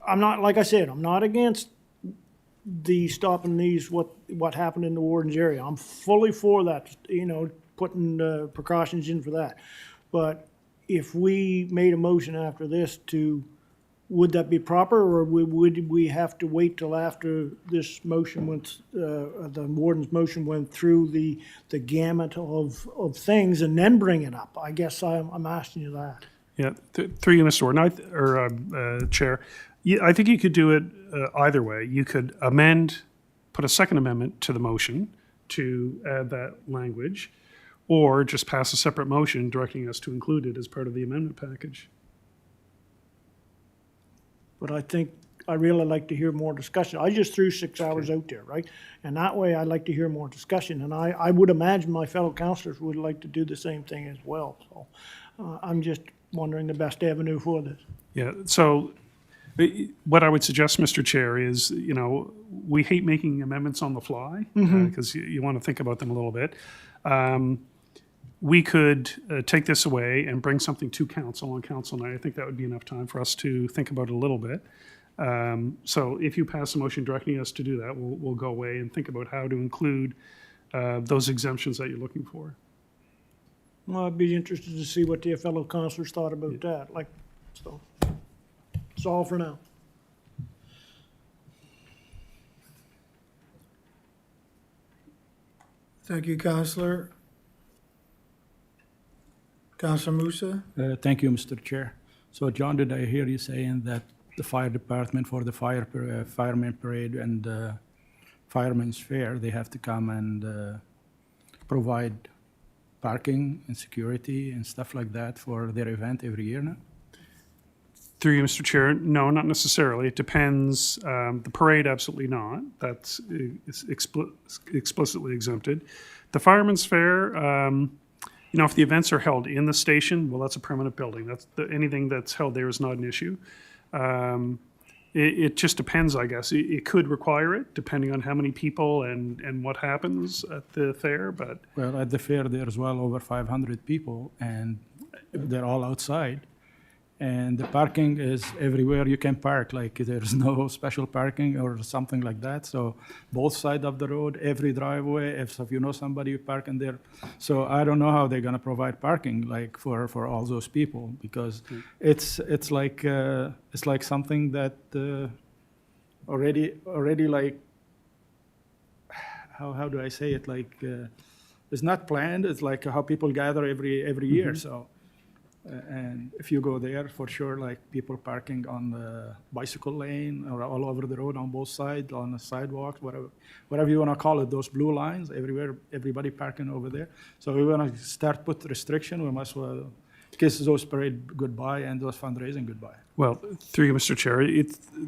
I'm not, like I said, I'm not against the stopping these, what happened in the Warden's area. I'm fully for that, putting precautions in for that. But if we made a motion after this would that be proper, or would we have to wait till after this motion went, the Warden's motion went through the gamut of things and then bring it up? I guess I'm asking you that. Yeah, through you, Mr. Warden, Chair. I think you could do it either way. You could put a second amendment to the motion to add that language, or just pass a separate motion directing us to include it as part of the amendment package. But I really like to hear more discussion. I just threw 6 hours out there, right? And that way I'd like to hear more discussion. And I would imagine my fellow councillors would like to do the same thing as well. So I'm just wondering the best avenue for this. Yeah, so what I would suggest, Mr. Chair, is, we hate making amendments on the fly because you want to think about them a little bit. We could take this away and bring something to council on council night. I think that would be enough time for us to think about it a little bit. So if you pass a motion directing us to do that, we'll go away and think about how to include those exemptions that you're looking for. Well, I'd be interested to see what the fellow councillors thought about that. So that's all for now. Thank you, Councillor. Councillor Musa? Thank you, Mr. Chair. So, John, did I hear you saying that the fire department for the fireman parade and fireman's fair, they have to come and provide parking and security and stuff like that for their event every year now? Through you, Mr. Chair, no, not necessarily. It depends. The parade, absolutely not. That's explicitly exempted. The Fireman's Fair, if the events are held in the station, well, that's a permanent building. Anything that's held there is not an issue. It just depends, I guess. It could require it, depending on how many people and what happens at the fair, but... Well, at the fair, there's well over 500 people, and they're all outside. And the parking is everywhere you can park, like there's no special parking or something like that. So both sides of the road, every driveway, if you know somebody you park in there. So I don't know how they're gonna provide parking like for all those people, because it's like something that already like, how do I say it, like it's not planned. It's like how people gather every year. So. And if you go there, for sure, like people parking on the bicycle lane or all over the road on both sides, on the sidewalks, whatever you want to call it, those blue lines, everywhere, everybody parking over there. So we want to start put restriction. We must well kiss those parade goodbye and those fundraising goodbye. Well, through you, Mr. Chair,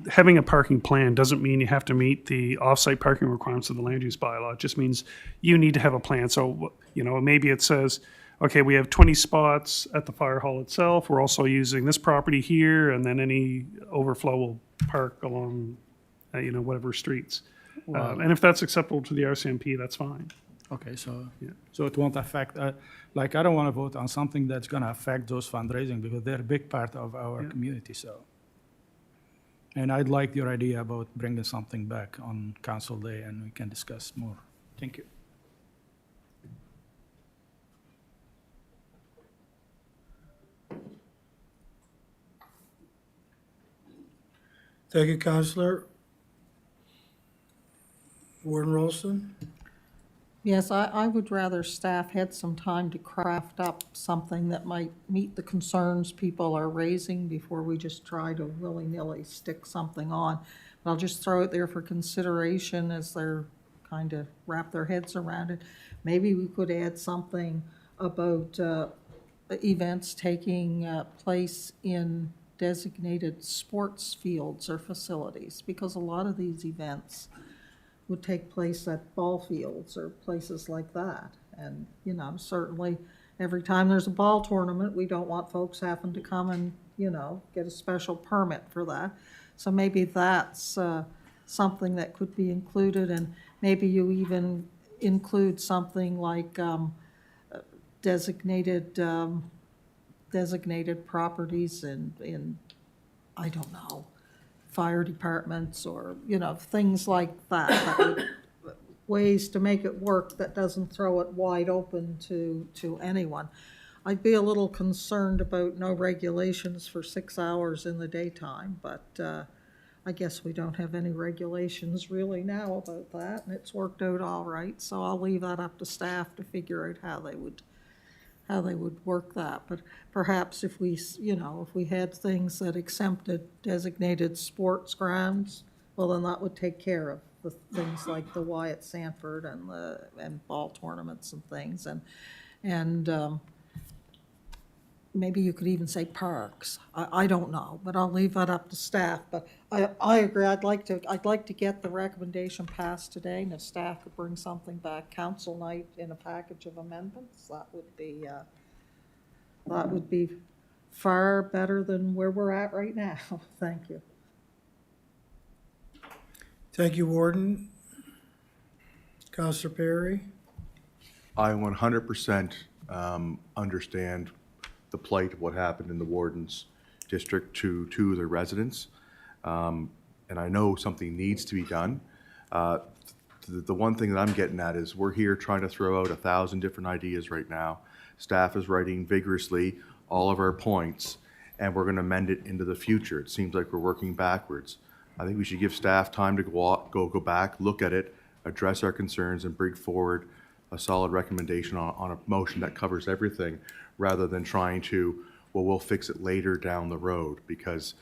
having a parking plan doesn't mean you have to meet the off-site parking requirements of the land use bylaw. It just means you need to have a plan. So, maybe it says, okay, we have 20 spots at the fire hall itself. We're also using this property here, and then any overflow will park along, whatever streets. And if that's acceptable to the RCMP, that's fine. Okay, so it won't affect, I don't want to vote on something that's going to affect those fundraising because they're a big part of our community, so. And I'd like your idea about bringing something back on council day and we can discuss more. Thank you. Thank you, Councillor. Warden Rolston? Yes, I would rather staff had some time to craft up something that might meet the concerns people are raising before we just try to willy-nilly stick something on. But I'll just throw it there for consideration as they're kind of wrap their heads around it. Maybe we could add something about events taking place in designated sports fields or facilities, because a lot of these events would take place at ball fields or places like that. And, you know, certainly every time there's a ball tournament, we don't want folks having to come and, you know, get a special permit for that. So maybe that's something that could be included, and maybe you even include something like designated properties in, I don't know, fire departments or, you know, things like that. Ways to make it work that doesn't throw it wide open to anyone. I'd be a little concerned about no regulations for 6 hours in the daytime, but I guess we don't have any regulations really now about that, and it's worked out all right. So I'll leave that up to staff to figure out how they would work that. But perhaps if we, you know, if we had things that exempted designated sports grounds, well, then that would take care of the things like the Wyatt Sanford and ball tournaments and things. And maybe you could even say parks. I don't know, but I'll leave that up to staff. But I agree, I'd like to get the recommendation passed today, and if staff could bring something back council night in a package of amendments, that would be far better than where we're at right now. Thank you. Thank you, Warden. Counselor Perry? I 100% understand the plight of what happened in the Warden's district to their residents. And I know something needs to be done. The one thing that I'm getting at is we're here trying to throw out 1,000 different ideas right now. Staff is writing vigorously all of our points, and we're going to amend it into the future. It seems like we're working backwards. I think we should give staff time to go back, look at it, address our concerns, and bring forward a solid recommendation on a motion that covers everything, rather than trying to, well, we'll fix it later down the road, because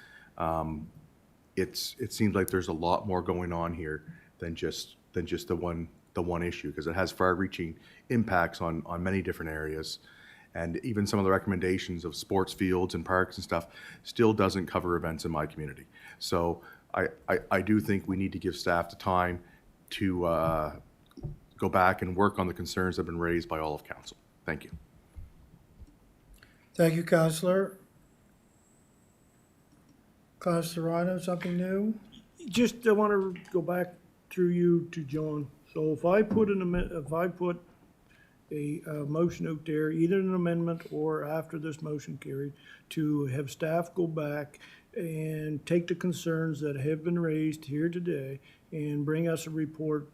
it seems like there's a lot more going on here than just the one issue, because it has far-reaching impacts on many different areas. And even some of the recommendations of sports fields and parks and stuff still doesn't cover events in my community. So I do think we need to give staff the time to go back and work on the concerns that have been raised by all of council. Thank you. Thank you, Counselor. Counselor Rhino, something new? Just, I want to go back through you to John. So if I put a motion out there, either an amendment or after this motion carried, to have staff go back and take the concerns that have been raised here today and bring us a report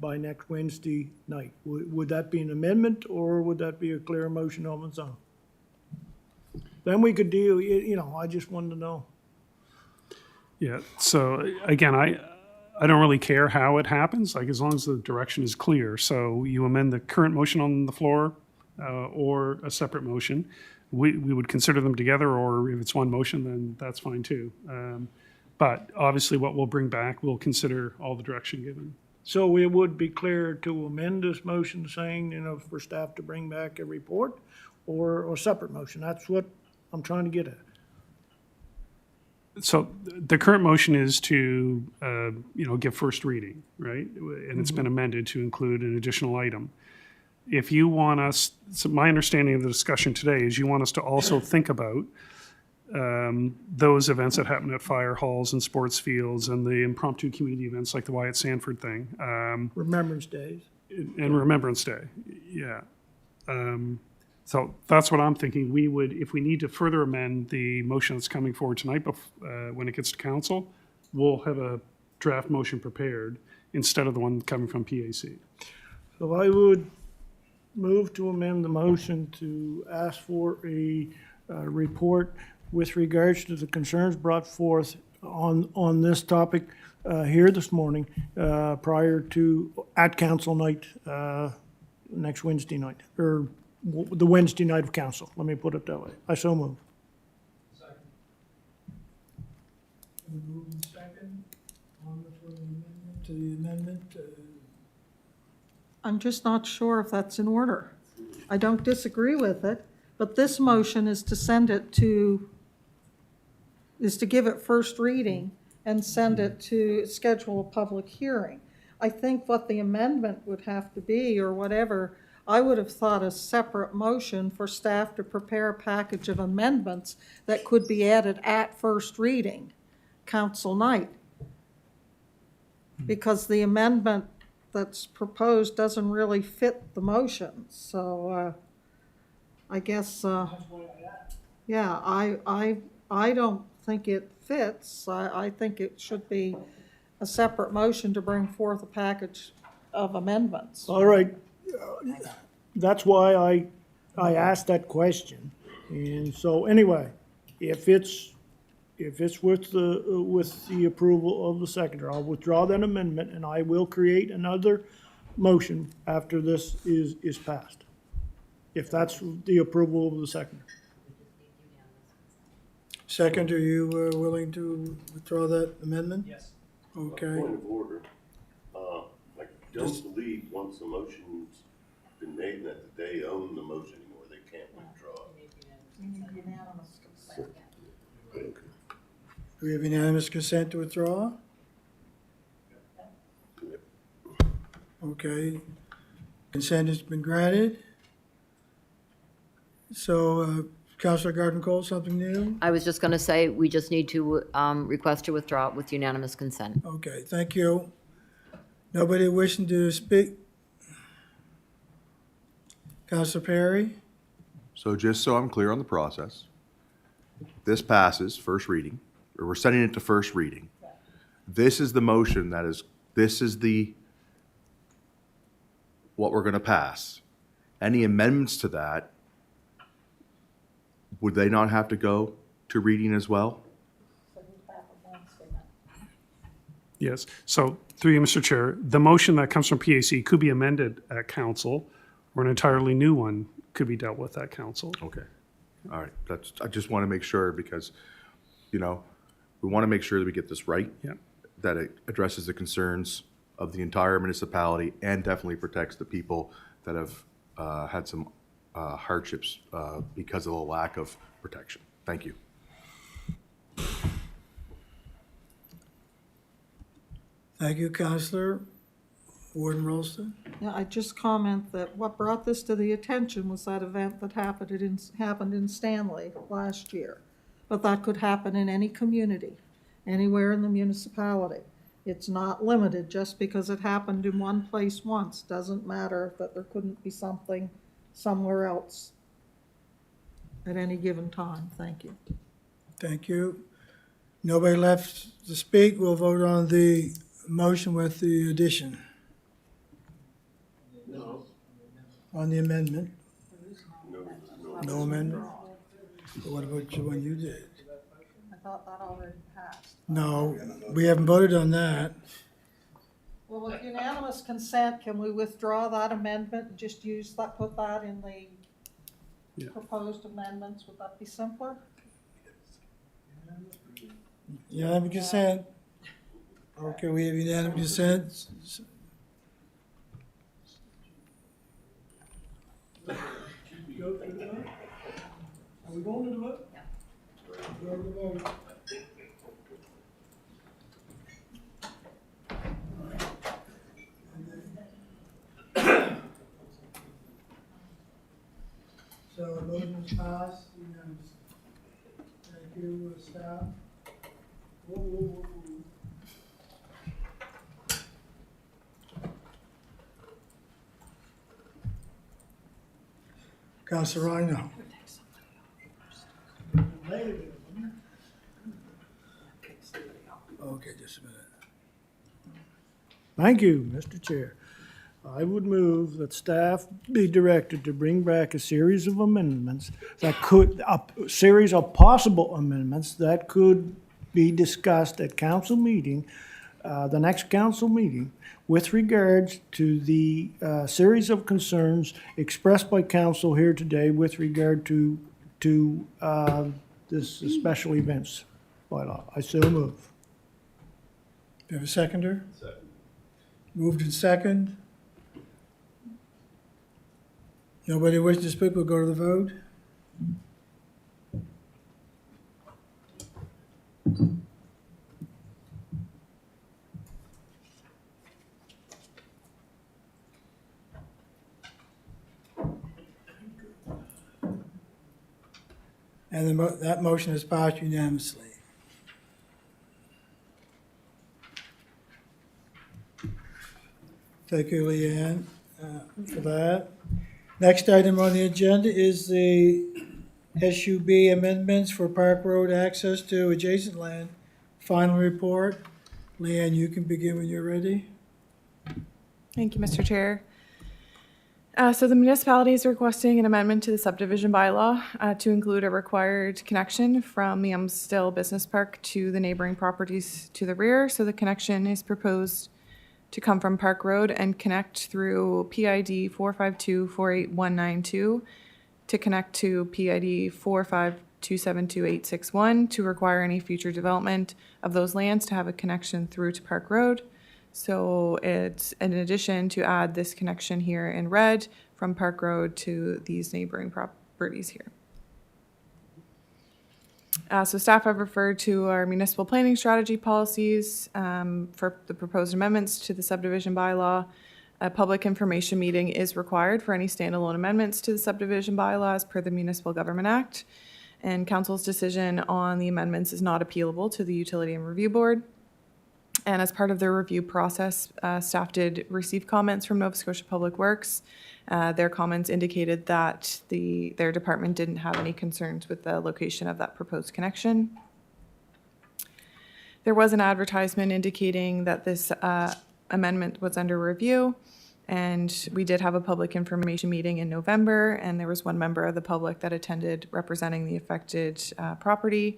by next Wednesday night, would that be an amendment, or would that be a clear motion on its own? Then we could deal, you know, I just wanted to know. Yeah, so again, I don't really care how it happens, like as long as the direction is clear. So you amend the current motion on the floor or a separate motion. We would consider them together, or if it's one motion, then that's fine too. But obviously what we'll bring back, we'll consider all the direction given. So it would be clear to amend this motion saying, you know, for staff to bring back a report, or separate motion. That's what I'm trying to get at. So the current motion is to, give first reading, right? And it's been amended to include an additional item. If you want us, so my understanding of the discussion today is you want us to also think about those events that happen at fire halls and sports fields and the impromptu community events like the Wyatt Sanford thing. Remembrance Days. And Remembrance Day, yeah. So that's what I'm thinking. We would, if we need to further amend the motion that's coming forward tonight, when it gets to council, we'll have a draft motion prepared instead of the one coming from PAC. So I would move to amend the motion to ask for a report with regards to the concerns brought forth on this topic here this morning, prior to at council night, next Wednesday night, or the Wednesday night of council, let me put it that way. I so move. To the amendment, I'm just not sure if that's in order. I don't disagree with it, but this motion is to send it to, is to give it first reading and send it to schedule a public hearing. I think what the amendment would have to be, or whatever, I would have thought a separate motion for staff to prepare a package of amendments that could be added at first reading, council night. Because the amendment that's proposed doesn't really fit the motion, so, I guess, yeah, I don't think it fits. I think it should be a separate motion to bring forth a package of amendments. All right, that's why I asked that question. And so, anyway, if it's with the approval of the seconder, I'll withdraw that amendment, and I will create another motion after this is passed. If that's the approval of the seconder. second, are you willing to withdraw that amendment? Yes. Okay. Point of order. I don't believe once the motion's been made that they own the motion anymore, they can't withdraw. Okay. Do we have unanimous consent to withdraw? Okay, consent has been granted. So, Councilor Garden-Cole, something new? I was just going to say, we just need to request to withdraw it with unanimous consent. Okay, thank you. Nobody wishing to speak? Councilor Perry? So just so I'm clear on the process, this passes first reading, or we're sending it to first reading. This is the motion this is what we're gonna pass. Any amendments to that, would they not have to go to reading as well? Yes. So through you, Mr. Chair, the motion that comes from PAC could be amended at council, or an entirely new one could be dealt with at council. Okay, all right, I just wanna make sure because, we wanna make sure that we get this right. Yeah. That it addresses the concerns of the entire municipality and definitely protects the people that have had some hardships because of the lack of protection. Thank you. Thank you, Councilor. Warden Rolston? Yeah, I just comment that what brought this to the attention was that event that happened in Stanley last year. But that could happen in any community, anywhere in the municipality. It's not limited just because it happened in one place once. Doesn't matter that there couldn't be something somewhere else at any given time. Thank you. Thank you. Nobody left to speak. We'll vote on the motion with the addition. No. On the amendment. No. No amendment? What about the one you did? I thought that already passed. No, we haven't voted on that. Well, with unanimous consent, can we withdraw that amendment and just use that, put that in the Yeah. proposed amendments? Would that be simpler? Unanimous consent? Okay, we have unanimous consent. Are we going to do it? Go to the vote. So the motion is passed, unanimous. Thank you, staff. Whoa, whoa, whoa, whoa. Councilor Rhino. Okay, just a minute. Thank you, Mr. Chair. I would move that staff be directed to bring back a series of amendments a series of possible amendments that could be discussed at council meeting the next council meeting with regards to the series of concerns expressed by council here today with regard to this special events bylaw. I so move. Do you have a seconder? Second. Moved in second. Nobody wishing to speak, we'll go to the vote. And that motion is passed unanimously. Thank you, Leanne, for that. Next item on the agenda is the SUB amendments for Park Road access to adjacent land. Final report. Leanne, you can begin when you're ready. Thank you, Mr. Chair. So the municipality is requesting an amendment to the subdivision bylaw to include a required connection from the Elmsdale Business Park to the neighboring properties to the rear. So the connection is proposed to come from Park Road and connect through PID 452-48192 to connect to PID 45272-861 to require any future development of those lands to have a connection through to Park Road. So it's in addition to add this connection here in red from Park Road to these neighboring properties here. So staff have referred to our municipal planning strategy policies for the proposed amendments to the subdivision bylaw. A public information meeting is required for any standalone amendments to the subdivision bylaws per the Municipal Government Act. And council's decision on the amendments is not appealable to the Utility and Review Board. And as part of their review process, staff did receive comments from Nova Scotia Public Works. Their comments indicated that their department didn't have any concerns with the location of that proposed connection. There was an advertisement indicating that this amendment was under review, and we did have a public information meeting in November, and there was one member of the public that attended representing the affected property.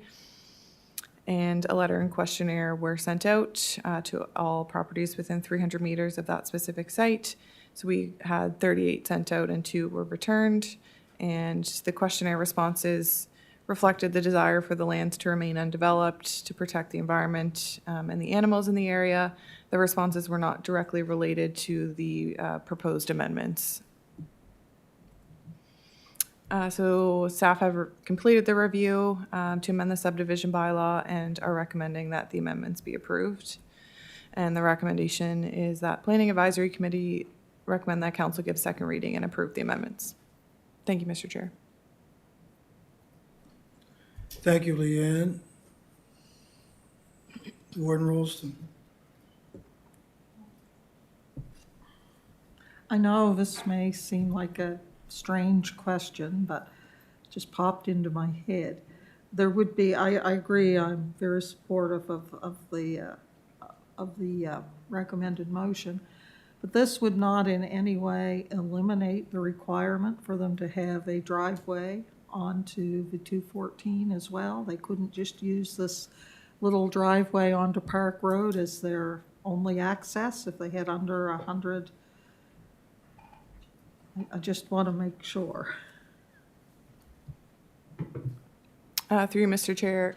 And a letter and questionnaire were sent out to all properties within 300 meters of that specific site. So we had 38 sent out and 2 were returned. And the questionnaire responses reflected the desire for the lands to remain undeveloped, to protect the environment and the animals in the area. The responses were not directly related to the proposed amendments. So staff have completed the review to amend the subdivision bylaw and are recommending that the amendments be approved. And the recommendation is that Planning Advisory Committee recommend that council give second reading and approve the amendments. Thank you, Mr. Chair. Thank you, Leanne. Warden Rolston. I know this may seem like a strange question, but just popped into my head. There would be, I agree, I'm very supportive of the recommended motion, but this would not in any way eliminate the requirement for them to have a driveway onto the 214 as well. They couldn't just use this little driveway onto Park Road as their only access if they had under 100. I just want to make sure. Through you, Mr. Chair,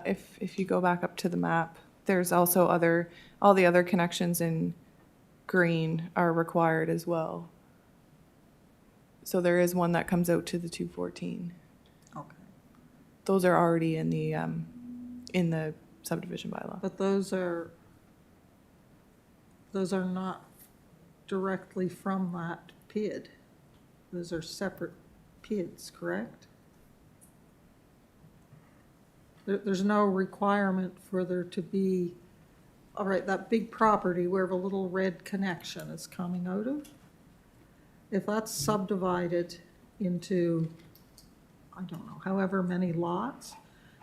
if you go back up to the map, there's also all the other connections in green are required as well. So there is one that comes out to the 214. Okay. Those are already in the subdivision bylaw. But those are not directly from that PID. Those are separate PIDs, correct? There's no requirement for there to be, all right, that big property where the little red connection is coming out of. If that's subdivided into, I don't know, however many lots,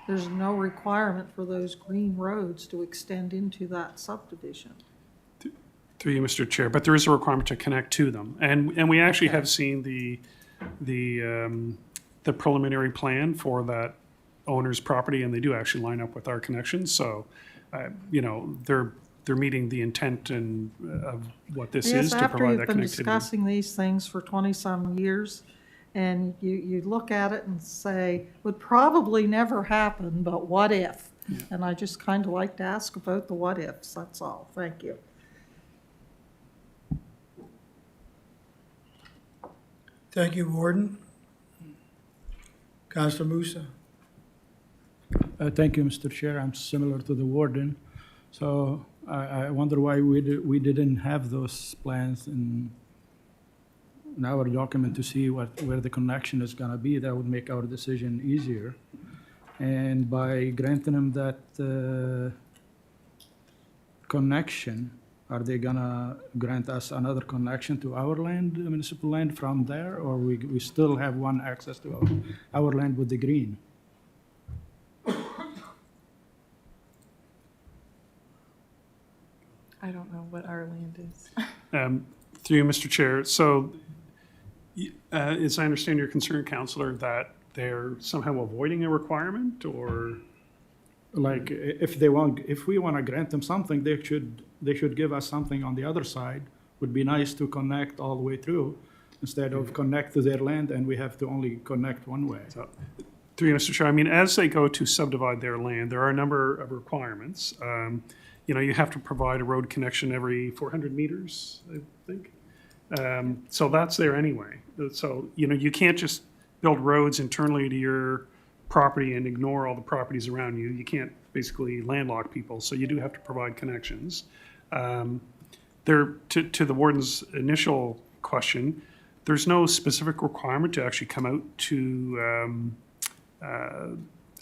there's no requirement for those green roads to extend into that subdivision. Through you, Mr. Chair, but there is a requirement to connect to them. And we actually have seen the preliminary plan for that owner's property, and they do actually line up with our connections. So, you know, they're meeting the intent and of what this Yes, is to after provide you've that been connectivity. discussing these things for 20-some years, and you look at it and say, would probably never happen, but what if? And I just kind of like to ask about the what ifs, that's all. Thank you. Thank you, Warden. Councilor Musa. Thank you, Mr. Chair. I'm similar to the warden. So I wonder why we didn't have those plans in our document to see where the connection is gonna be. That would make our decision easier. And by granting them that connection, are they gonna grant us another connection to our land, municipal land from there? Or we still have one access to our land with the green? I don't know what our land is. Through you, Mr. Chair, so as I understand your concern, Councillor, that they're somehow avoiding a requirement, or? Like, if we want to grant them something, they should give us something on the other side. Would be nice to connect all the way through, instead of connect to their land and we have to only connect one way. So, through you, Mr. Chair, I mean, as they go to subdivide their land, there are a number of requirements. You have to provide a road connection every 400 meters, I think. So that's there anyway. So, you can't just build roads internally to your property and ignore all the properties around you. You can't basically landlock people, so you do have to provide connections. To the warden's initial question, there's no specific requirement to actually come out to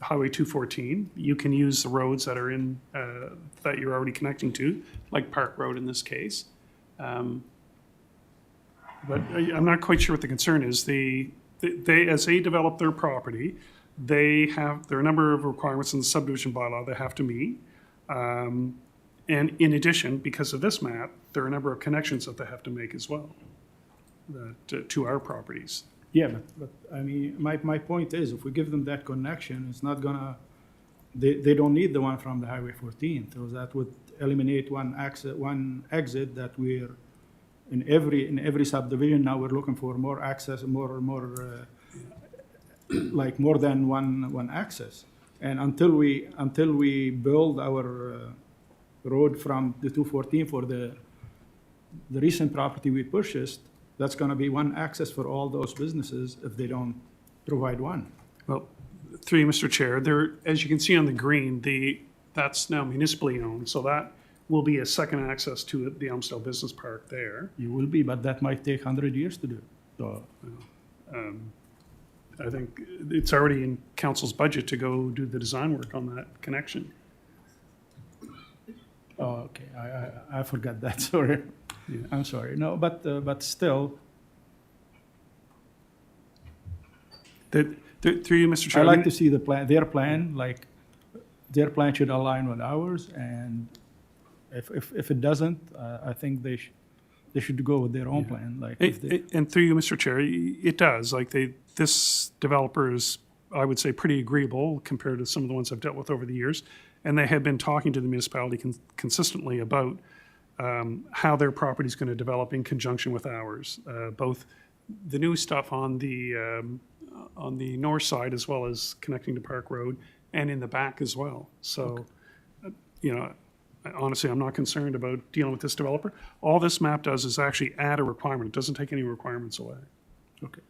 Highway 214. You can use the roads that are in, that you're already connecting to, like Park Road in this case. But I'm not quite sure what the concern is. They as they develop their property, there are a number of requirements in the subdivision bylaw they have to meet. And in addition, because of this map, there are a number of connections that they have to make as well to our properties. Yeah, but I mean, my point is, if we give them that connection, it's not gonna, they don't need the one from the Highway 14. So that would eliminate one exit that we're, in every subdivision now, we're looking for more access, more than one access. And until we build our road from the 214 for the recent property we purchased, that's gonna be one access for all those businesses if they don't provide one. Well, through you, Mr. Chair, as you can see on the green, that's now municipally owned, so that will be a second access to the Elmsdale Business Park there. You will be, but that might take 100 years to do. So I think it's already in council's budget to go do the design work on that connection. Oh, okay, I forgot that, sorry. Yeah. I'm sorry, no, but still, Through you, Mr. Chair. I like to see their plan, like, their plan should align with ours, and if it doesn't, I think they should go with their own plan, like. if they- And through you, Mr. Chair, it does, like this developer is, I would say, pretty agreeable compared to some of the ones I've dealt with over the years. And they have been talking to the municipality consistently about how their property is going to develop in conjunction with ours. Both the new stuff on the north side as well as connecting to Park Road and in the back as well. So, honestly, I'm not concerned about dealing with this developer. All this map does is actually add a requirement. It doesn't take any requirements away. Okay.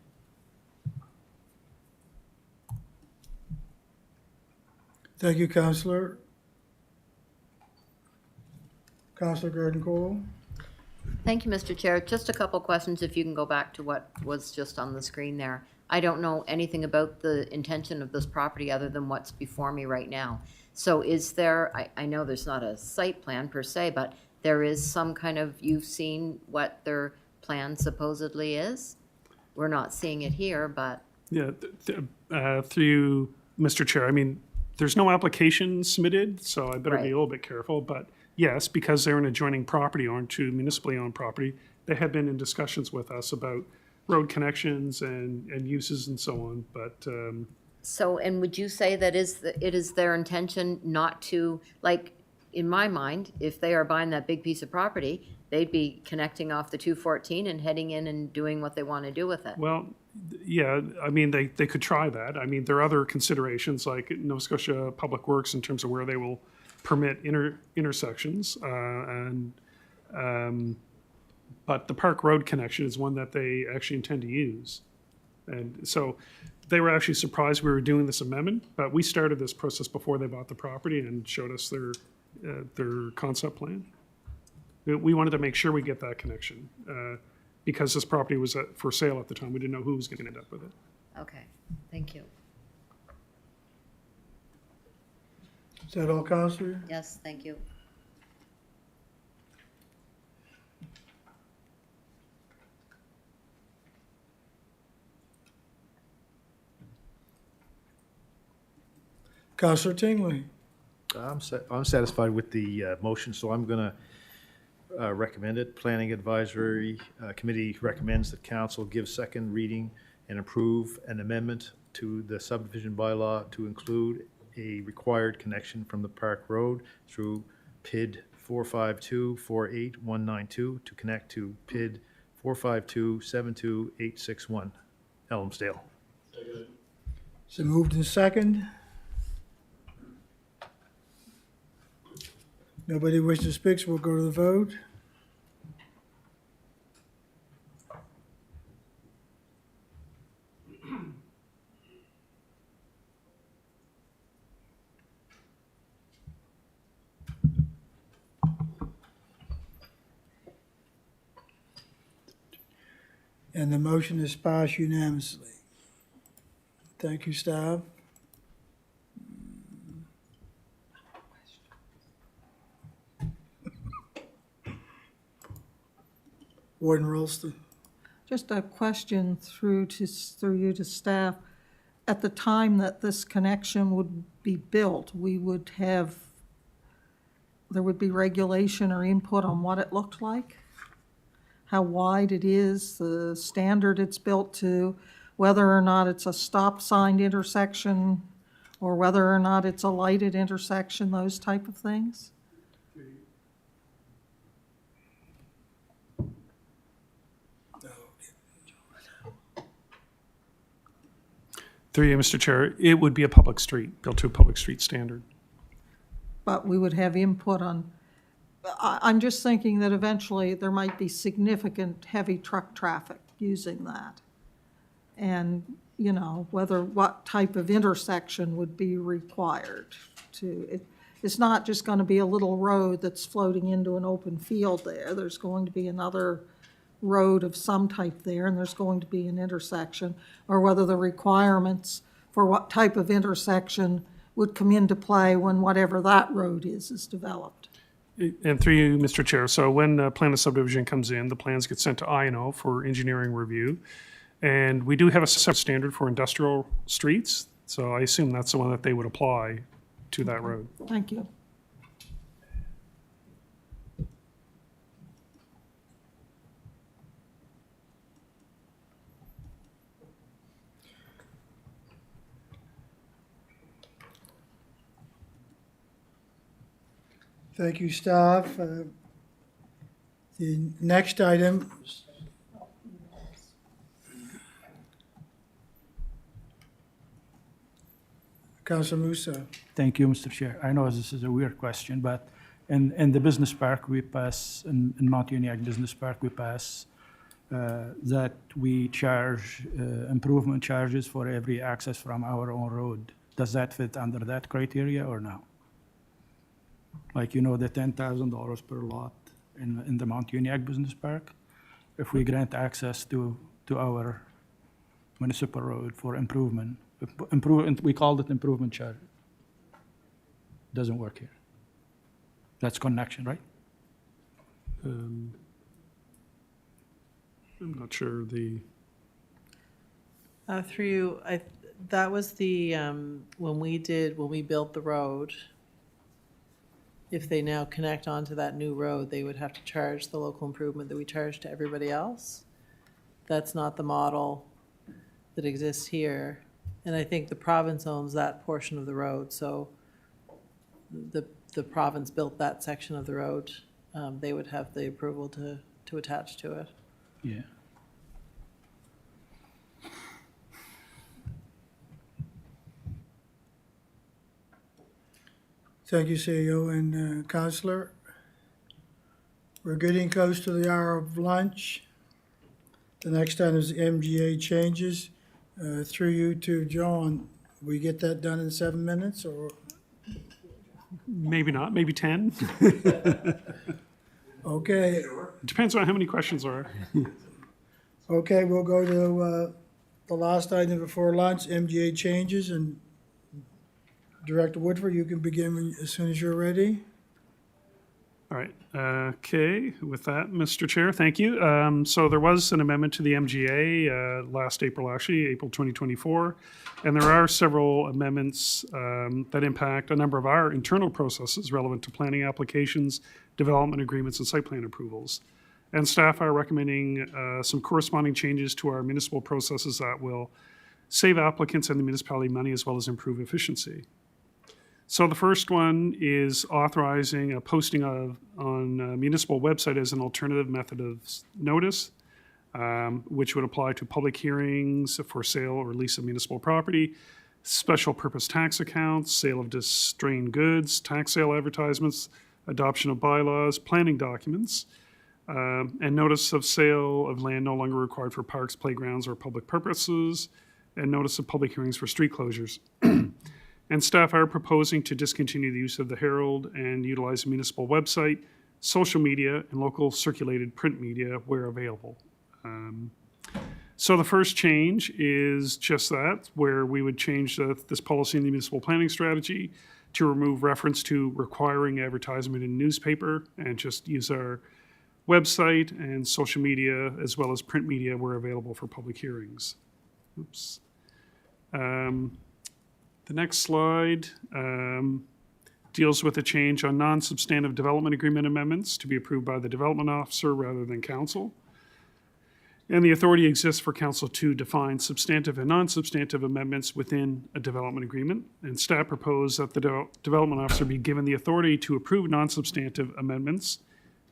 Thank you, Counselor. Counselor Gordon Cole. Thank you, Mr. Chair. Just a couple questions, if you can go back to what was just on the screen there. I don't know anything about the intention of this property other than what's before me right now. So is there, I know there's not a site plan per se, but there is some kind of, you've seen what their plan supposedly is? We're not seeing it here, but. Yeah, through you, Mr. Chair, I mean, there's no application submitted, so I better be Right. a little bit careful. But yes, because they're an adjoining property or to municipally owned property, they have been in discussions with us about road connections and uses and so on. But So, and would you say that it is their intention not to, like, in my mind, if they are buying that big piece of property, they'd be connecting off the 214 and heading in and doing what they want to do with it. Well, yeah, I mean, they could try that. I mean, there are other considerations like Nova Scotia Public Works in terms of where they will permit intersections. But the Park Road connection is one that they actually intend to use. And so they were actually surprised we were doing this amendment, but we started this process before they bought the property and showed us their concept plan. We wanted to make sure we get that connection because this property was for sale at the time. We didn't know who was going to end up with it. Okay, thank you. Is that all, Counselor? Yes, thank you. Counselor Tingley? I'm satisfied with the motion, so I'm going to recommend it. Planning Advisory Committee recommends that council give second reading and approve an amendment to the subdivision bylaw to include a required connection from the Park Road through PID 452-48192 to connect to PID 452-72861, Elmsdale. So moved in second. Nobody wishes to speak, so we'll go to the vote. And the motion is passed unanimously. Thank you, staff. Warden Rolston. Just a question through you to staff. At the time that this connection would be built, there would be regulation or input on what it looked like? How wide it is, the standard it's built to, whether or not it's a stop signed intersection, or whether or not it's a lighted intersection, those type of things? Through you, Mr. Chair, it would be a public street, built to a public street standard. But we would have input on, I'm just thinking that eventually there might be significant heavy truck traffic using that. And, you know, what type of intersection would be required it's not just gonna be a little road that's floating into an open field there. There's going to be another road of some type there, and there's going to be an intersection, or whether the requirements for what type of intersection would come into play when whatever that road is developed. And through you, Mr. Chair, so when a plan of subdivision comes in, the plans get sent to INO for engineering review. And we do have a separate standard for industrial streets, so I assume that's the one that they would apply to that road. Thank you. Thank you, staff. The next item. Councilor Musa. Thank you, Mr. Chair. I know this is a weird question, but in the business park, we pass, in Mount Uniacke Business Park, we pass that we charge improvement charges for every access from our own road. Does that fit under that criteria or no? Like, you know, the $10,000 per lot in the Mount Uniacke Business Park? If we grant access to our municipal road for improvement, we called it improvement charge. Doesn't work here. That's connection, right? I'm not sure Through you, that was the, when we built the road, if they now connect onto that new road, they would have to charge the local improvement that we charge to everybody else. That's not the model that exists here. And I think the province owns that portion of the road, so the the province built that section of the road, they would have the approval to attach to it. Yeah. Thank you, CEO and Counselor. We're getting close to the hour of lunch. The next item is MGA changes. Through you to John, we get that done in 7 minutes, or? Maybe not, maybe 10. Okay, Depends on how many questions are. okay, we'll go to the last item before lunch, MGA changes, and Director Woodford, you can begin as soon as you're ready. All right. Okay. With that, Mr. Chair, thank you. So there was an amendment to the MGA last April, actually, April 2024. And there are several amendments that impact a number of our internal processes relevant to planning applications, development agreements, and site plan approvals. And staff are recommending some corresponding changes to our municipal processes that will save applicants and the municipality money as well as improve efficiency. So the first one is authorizing a posting on a municipal website as an alternative method of notice, which would apply to public hearings for sale or lease of municipal property, special purpose tax accounts, sale of distrained goods, tax sale advertisements, adoption of bylaws, planning documents, and notice of sale of land no longer required for parks, playgrounds, or public purposes, and notice of public hearings for street closures. And staff are proposing to discontinue the use of the Herald and utilize a municipal website, social media, and local circulated print media where available. So the first change is just that, where we would change this policy in the municipal planning strategy to remove reference to requiring advertisement in newspaper and just use our website and social media as well as print media where available for public hearings. Oops. The next slide deals with a change on non-substantive development agreement amendments to be approved by the development officer rather than council. And the authority exists for council to define substantive and non-substantive amendments within a development agreement. And staff propose that the development officer be given the authority to approve non-substantive amendments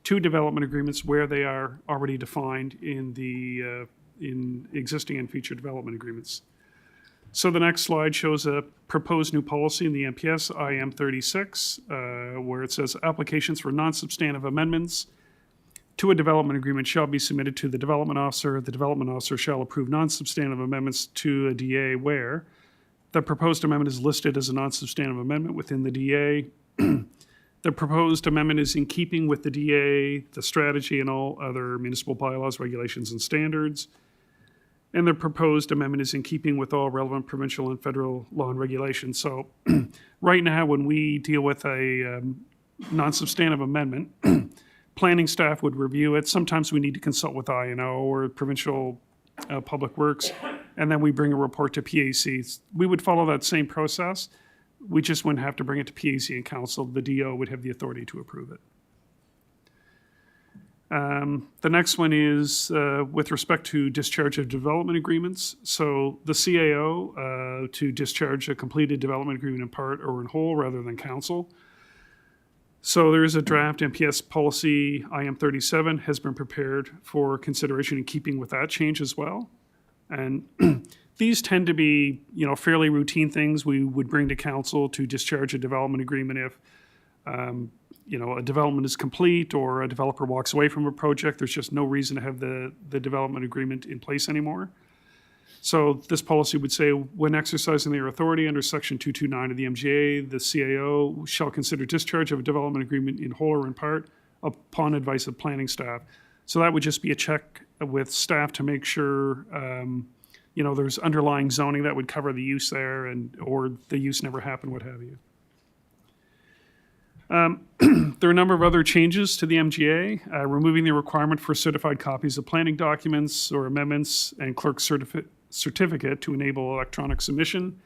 to development agreements where they are already defined in the in existing and future development agreements. So the next slide shows a proposed new policy in the MPS IM 36, where it says applications for non-substantive amendments to a development agreement shall be submitted to the development officer. The development officer shall approve non-substantive amendments to a DA where the proposed amendment is listed as a non-substantive amendment within the DA. The proposed amendment is in keeping with the DA, the strategy, and all other municipal bylaws, regulations, and standards. And the proposed amendment is in keeping with all relevant provincial and federal law and regulations. So right now, when we deal with a non-substantive amendment, planning staff would review it. Sometimes we need to consult with INO or provincial public works, and then we bring a report to PAC. We would follow that same process. We just wouldn't have to bring it to PAC and council. The DO would have the authority to approve it. The next one is with respect to discharge of development agreements. So the CAO to discharge a completed development agreement in part or in whole rather than council. So there is a draft MPS policy IM 37 has been prepared for consideration in keeping with that change as well. And these tend to be, fairly routine things we would bring to council to discharge a development agreement if a development is complete or a developer walks away from a project. There's just no reason to have the development agreement in place anymore. So this policy would say, when exercising their authority under Section 229 of the MGA, the CAO shall consider discharge of a development agreement in whole or in part upon advice of planning staff. So that would just be a check with staff to make sure, there's underlying zoning that would cover the use there or the use never happened, what have you. There are a number of other changes to the MGA, removing the requirement for certified copies of planning documents or amendments and clerk certificate to enable electronic submission.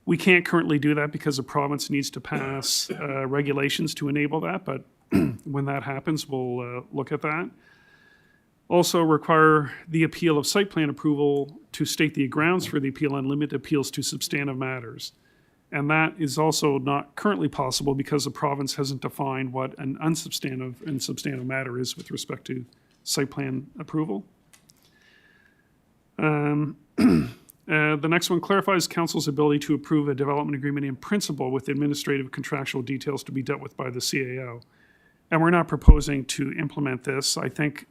We can't currently do that because the province needs to pass regulations to enable that, but when that happens, we'll look at that. Also require the appeal of site plan approval to state the grounds for the appeal and limit appeals to substantive matters. And that is also not currently possible because the province hasn't defined what an unsubstantive and substantive matter is with respect to site plan approval. The next one clarifies council's ability to approve a development agreement in principle with administrative contractual details to be dealt with by the CAO. And we're not proposing to implement this. I think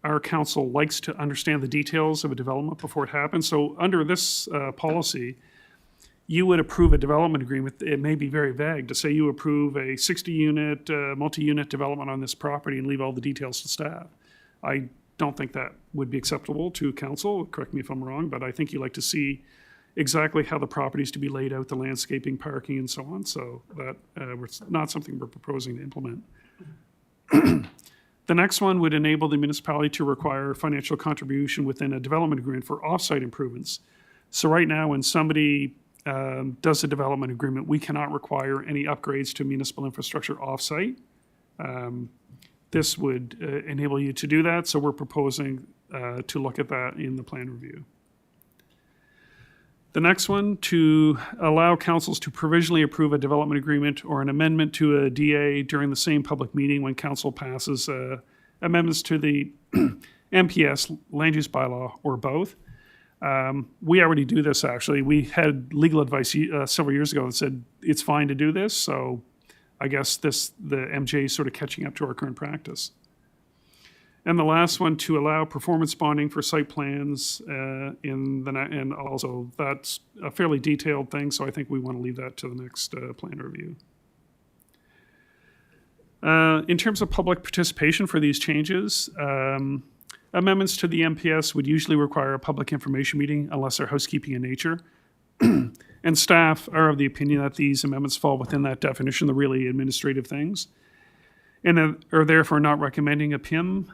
our council likes to understand the details of a development before it happens. So under this policy, you would approve a development agreement. It may be very vague to say you approve a 60-unit, multi-unit development on this property and leave all the details to staff. I don't think that would be acceptable to council. Correct me if I'm wrong, but I think you like to see exactly how the property is to be laid out, the landscaping, parking, and so on. So that it's not something we're proposing to implement. The next one would enable the municipality to require financial contribution within a development agreement for off-site improvements. So right now, when somebody does a development agreement, we cannot require any upgrades to municipal infrastructure off-site. This would enable you to do that, so we're proposing to look at that in the plan review. The next one, to allow councils to provisionally approve a development agreement or an amendment to a DA during the same public meeting when council passes amendments to the MPS, land use bylaw, or both. We already do this, actually. We had legal advice several years ago that said it's fine to do this, so I guess the MJ is sort of catching up to our current practice. And the last one, to allow performance bonding for site plans and also that's a fairly detailed thing, so I think we want to leave that to the next plan review. In terms of public participation for these changes, amendments to the MPS would usually require a public information meeting unless they're housekeeping in nature. And staff are of the opinion that these amendments fall within that definition, the really administrative things, and are therefore not recommending a PIM.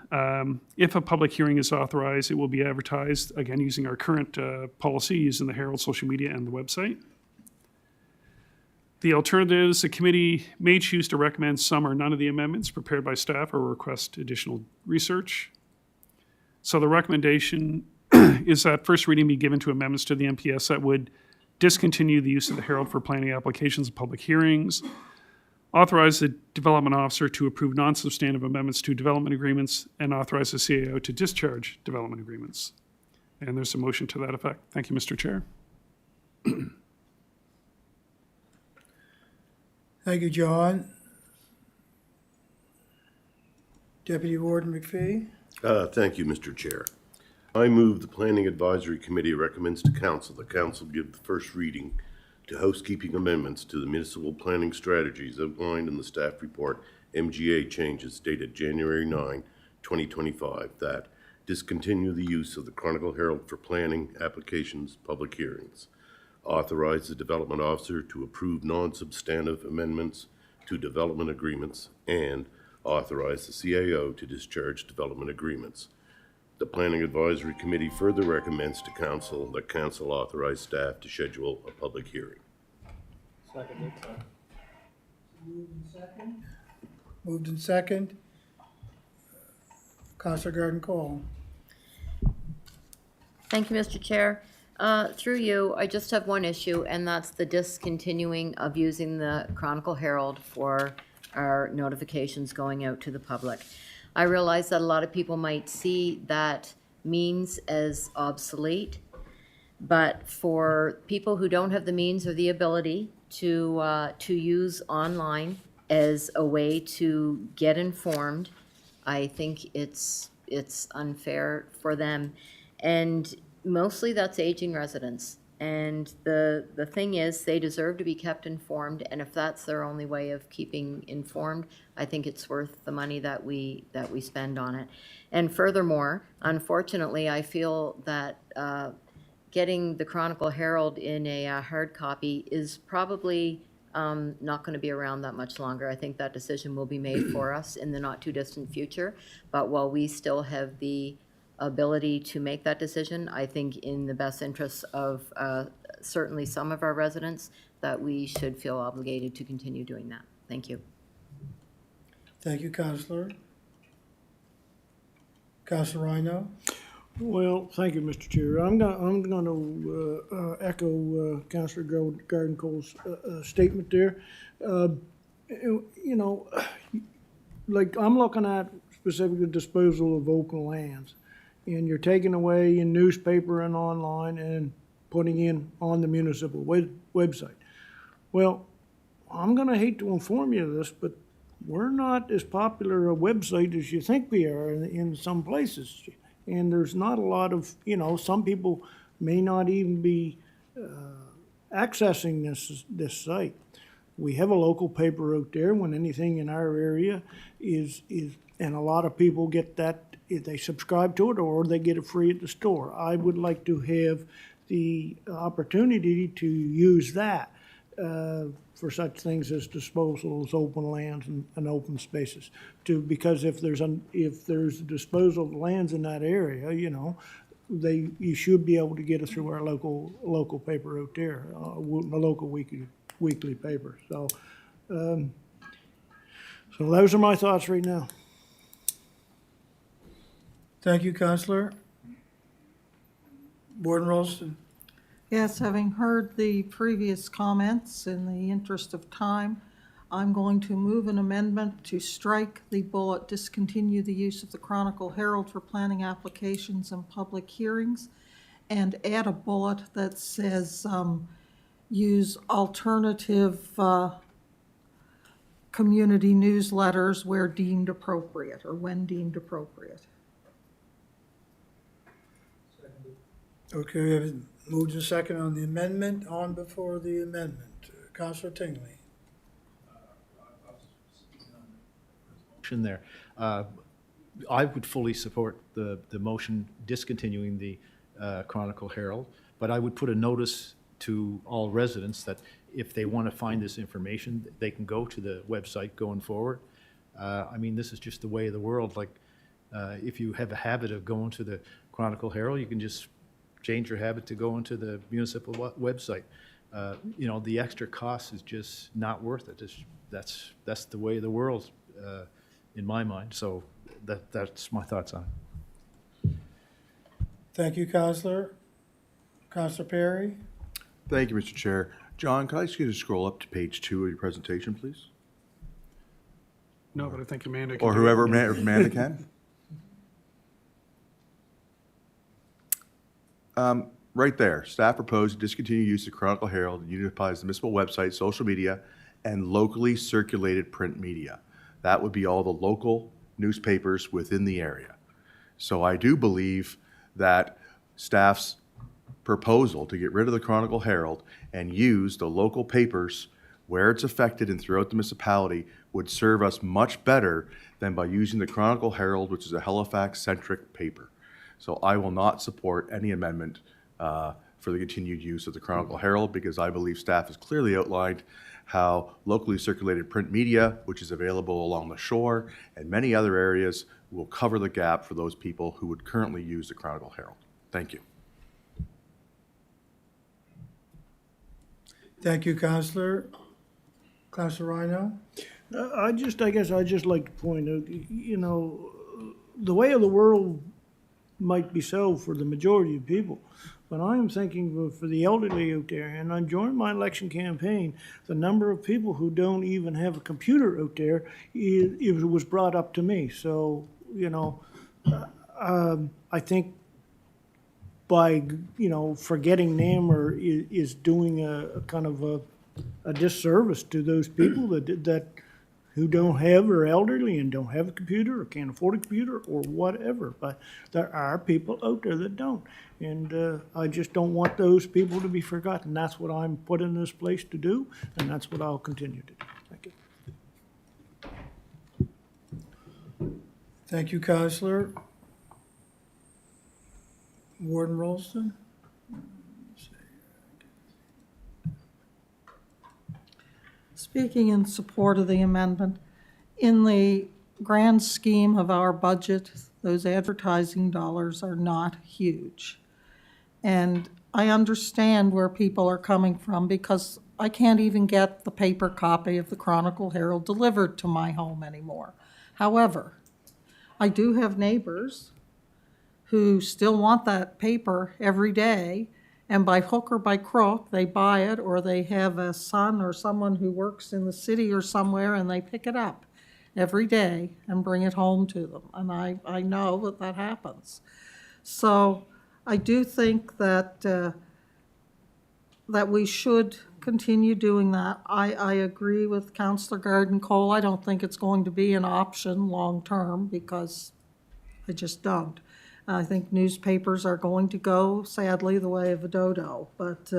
If a public hearing is authorized, it will be advertised, again, using our current policy, using the Herald, social media, and the website. The alternatives, the committee may choose to recommend some or none of the amendments prepared by staff or request additional research. So the recommendation is that first reading be given to amendments to the MPS that would discontinue the use of the Herald for planning applications and public hearings, authorize the development officer to approve non-substantive amendments to development agreements, and authorize the CAO to discharge development agreements. And there's a motion to that effect. Thank you, Mr. Chair. Thank you, John. Deputy Warden McPhee? Thank you, Mr. Chair. I move the Planning Advisory Committee recommends to council that council give the first reading to housekeeping amendments to the municipal planning strategies outlined in the staff report MGA changes dated January 9, 2025 that discontinue the use of the Chronicle Herald for planning applications, public hearings, authorize the development officer to approve non-substantive amendments to development agreements, and authorize the CAO to discharge development agreements. The Planning Advisory Committee further recommends to council that council authorize staff to schedule a public hearing. Moved in second. Councilor Garden Cole. Thank you, Mr. Chair. Through you, I just have one issue, and that's the discontinuing of using the Chronicle Herald for our notifications going out to the public. I realize that a lot of people might see that means as obsolete, but for people who don't have the means or the ability to use online as a way to get informed, I think it's unfair for them. And mostly that's aging residents. And the thing is, they deserve to be kept informed, and if that's their only way of keeping informed, I think it's worth the money that we spend on it. And furthermore, unfortunately, I feel that getting the Chronicle Herald in a hard copy is probably not going to be around that much longer. I think that decision will be made for us in the not too distant future. But while we still have the ability to make that decision, I think in the best interests of certainly some of our residents, that we should feel obligated to continue doing that. Thank you. Thank you, Councilor. Councilor Rhino? Well, thank you, Mr. Chair. I'm gonna echo Councilor Gardencole's statement there. You know, like, I'm looking at specifically disposal of open lands. And you're taking away in newspaper and online and putting in on the municipal website. Well, I'm gonna hate to inform you of this, but we're not as popular a website as you think we are in some places. And there's not a lot of, some people may not even be accessing this site. We have a local paper out there when anything in our area is, and a lot of people get that, if they subscribe to it or they get it free at the store. I would like to have the opportunity to use that for such things as disposals, open lands, and open spaces. Because if there's a disposal of lands in that area, you should be able to get it through our local paper out there, a local weekly paper. So those are my thoughts right now. Thank you, Counselor. Warden Rolston. Yes, having heard the previous comments, in the interest of time, I'm going to move an amendment to strike the bullet, discontinue the use of the Chronicle Herald for planning applications and public hearings, and add a bullet that says, use alternative community newsletters where deemed appropriate, or when deemed appropriate. Okay, we have moved a second on the amendment. On before the amendment. Counselor Tingley. Motion there. I would fully support the motion discontinuing the Chronicle Herald, but I would put a notice to all residents that if they want to find this information, they can go to the website going forward. I mean, this is just the way of the world. Like, if you have a habit of going to the Chronicle Herald, you can just change your habit to go into the municipal website. The extra cost is just not worth it. That's the way of the world, in my mind. So that's my thoughts on it. Thank you, Counselor. Counselor Perry. Thank you, Mr. Chair. John, could I ask you to scroll up to page 2 of your presentation, please? No, but I think Amanda can. Or do it. whoever, Amanda can? Right there, staff proposed to discontinue use of Chronicle Herald and unifies the municipal website, social media, and locally circulated print media. That would be all the local newspapers within the area. So I do believe that staff's proposal to get rid of the Chronicle Herald and use the local papers where it's affected and throughout the municipality would serve us much better than by using the Chronicle Herald, which is a Halifax-centric paper. So I will not support any amendment for the continued use of the Chronicle Herald, because I believe staff has clearly outlined how locally circulated print media, which is available along the shore and many other areas, will cover the gap for those people who would currently use the Chronicle Herald. Thank you. Thank you, Counselor. Counselor Rhino. I guess I'd just like to point out, the way of the world might be so for the majority of people, but I am thinking for the elderly out there, and during my election campaign, the number of people who don't even have a computer out there, it was brought up to me. So, I think by, forgetting them is doing a kind of a disservice to those people that who don't have, or elderly and don't have a computer or can't afford a computer or whatever. But there are people out there that don't. And I just don't want those people to be forgotten. That's what I'm put in this place to do, and that's what I'll continue to do. Thank you. Thank you, Counselor. Warden Rolston. Speaking in support of the amendment, in the grand scheme of our budget, those advertising dollars are not huge. And I understand where people are coming from, because I can't even get the paper copy of the Chronicle Herald delivered to my home anymore. However, I do have neighbors who still want that paper every day, and by hook or by crook, they buy it, or they have a son or someone who works in the city or somewhere, and they pick it up every day and bring it home to them. And I know that that happens. So I do think that, that we should continue doing that. I agree with Councillor Garden Cole. I don't think it's going to be an option long-term, because I just don't. I think newspapers are going to go, sadly, the way of a dodo. But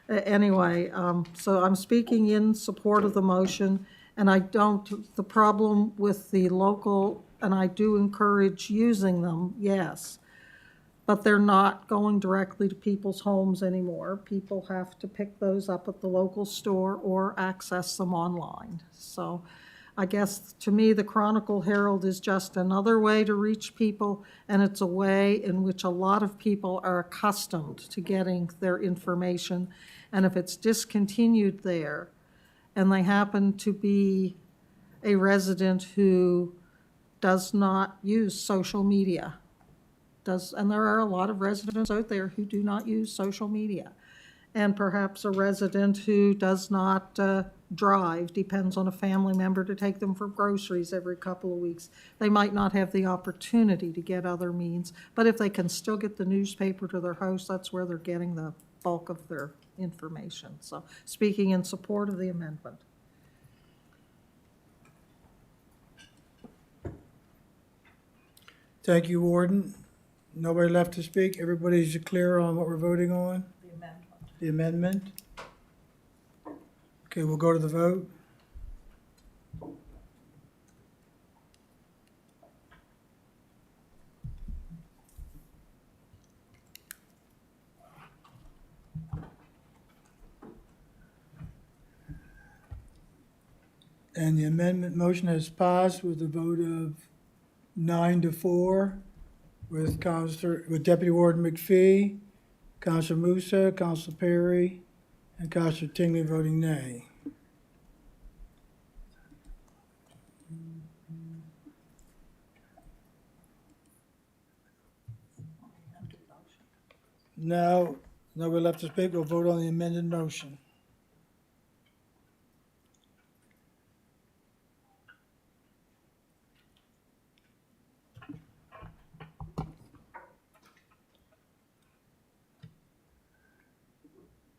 anyway, so I'm speaking in support of the motion, and I don't, the problem with the local, and I do encourage using them, yes, but they're not going directly to people's homes anymore. People have to pick those up at the local store or access them online. So I guess, to me, the Chronicle Herald is just another way to reach people, and it's a way in which a lot of people are accustomed to getting their information. And if it's discontinued there, and they happen to be a resident who does not use social media, and there are a lot of residents out there who do not use social media, and perhaps a resident who does not drive, depends on a family member to take them for groceries every couple of weeks. They might not have the opportunity to get other means, but if they can still get the newspaper to their house, that's where they're getting the bulk of their information. So speaking in support of the amendment. Thank you, Warden. Nobody left to speak? Everybody's clear on what we're voting on? The amendment. The amendment? Okay, we'll go to the vote. And the amendment motion has passed with a vote of 9-4, with Deputy Warden McPhee, Councilor Musa, Councilor Perry, and Councilor Tingley voting nay. Now, nobody left to speak. We'll vote on the amended motion.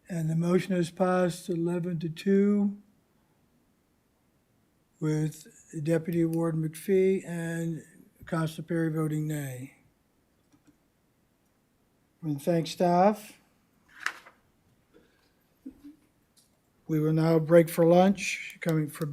And the motion has passed 11-2 with Deputy Warden McPhee and Councilor Perry voting nay. And thank staff. We will now break for lunch, coming for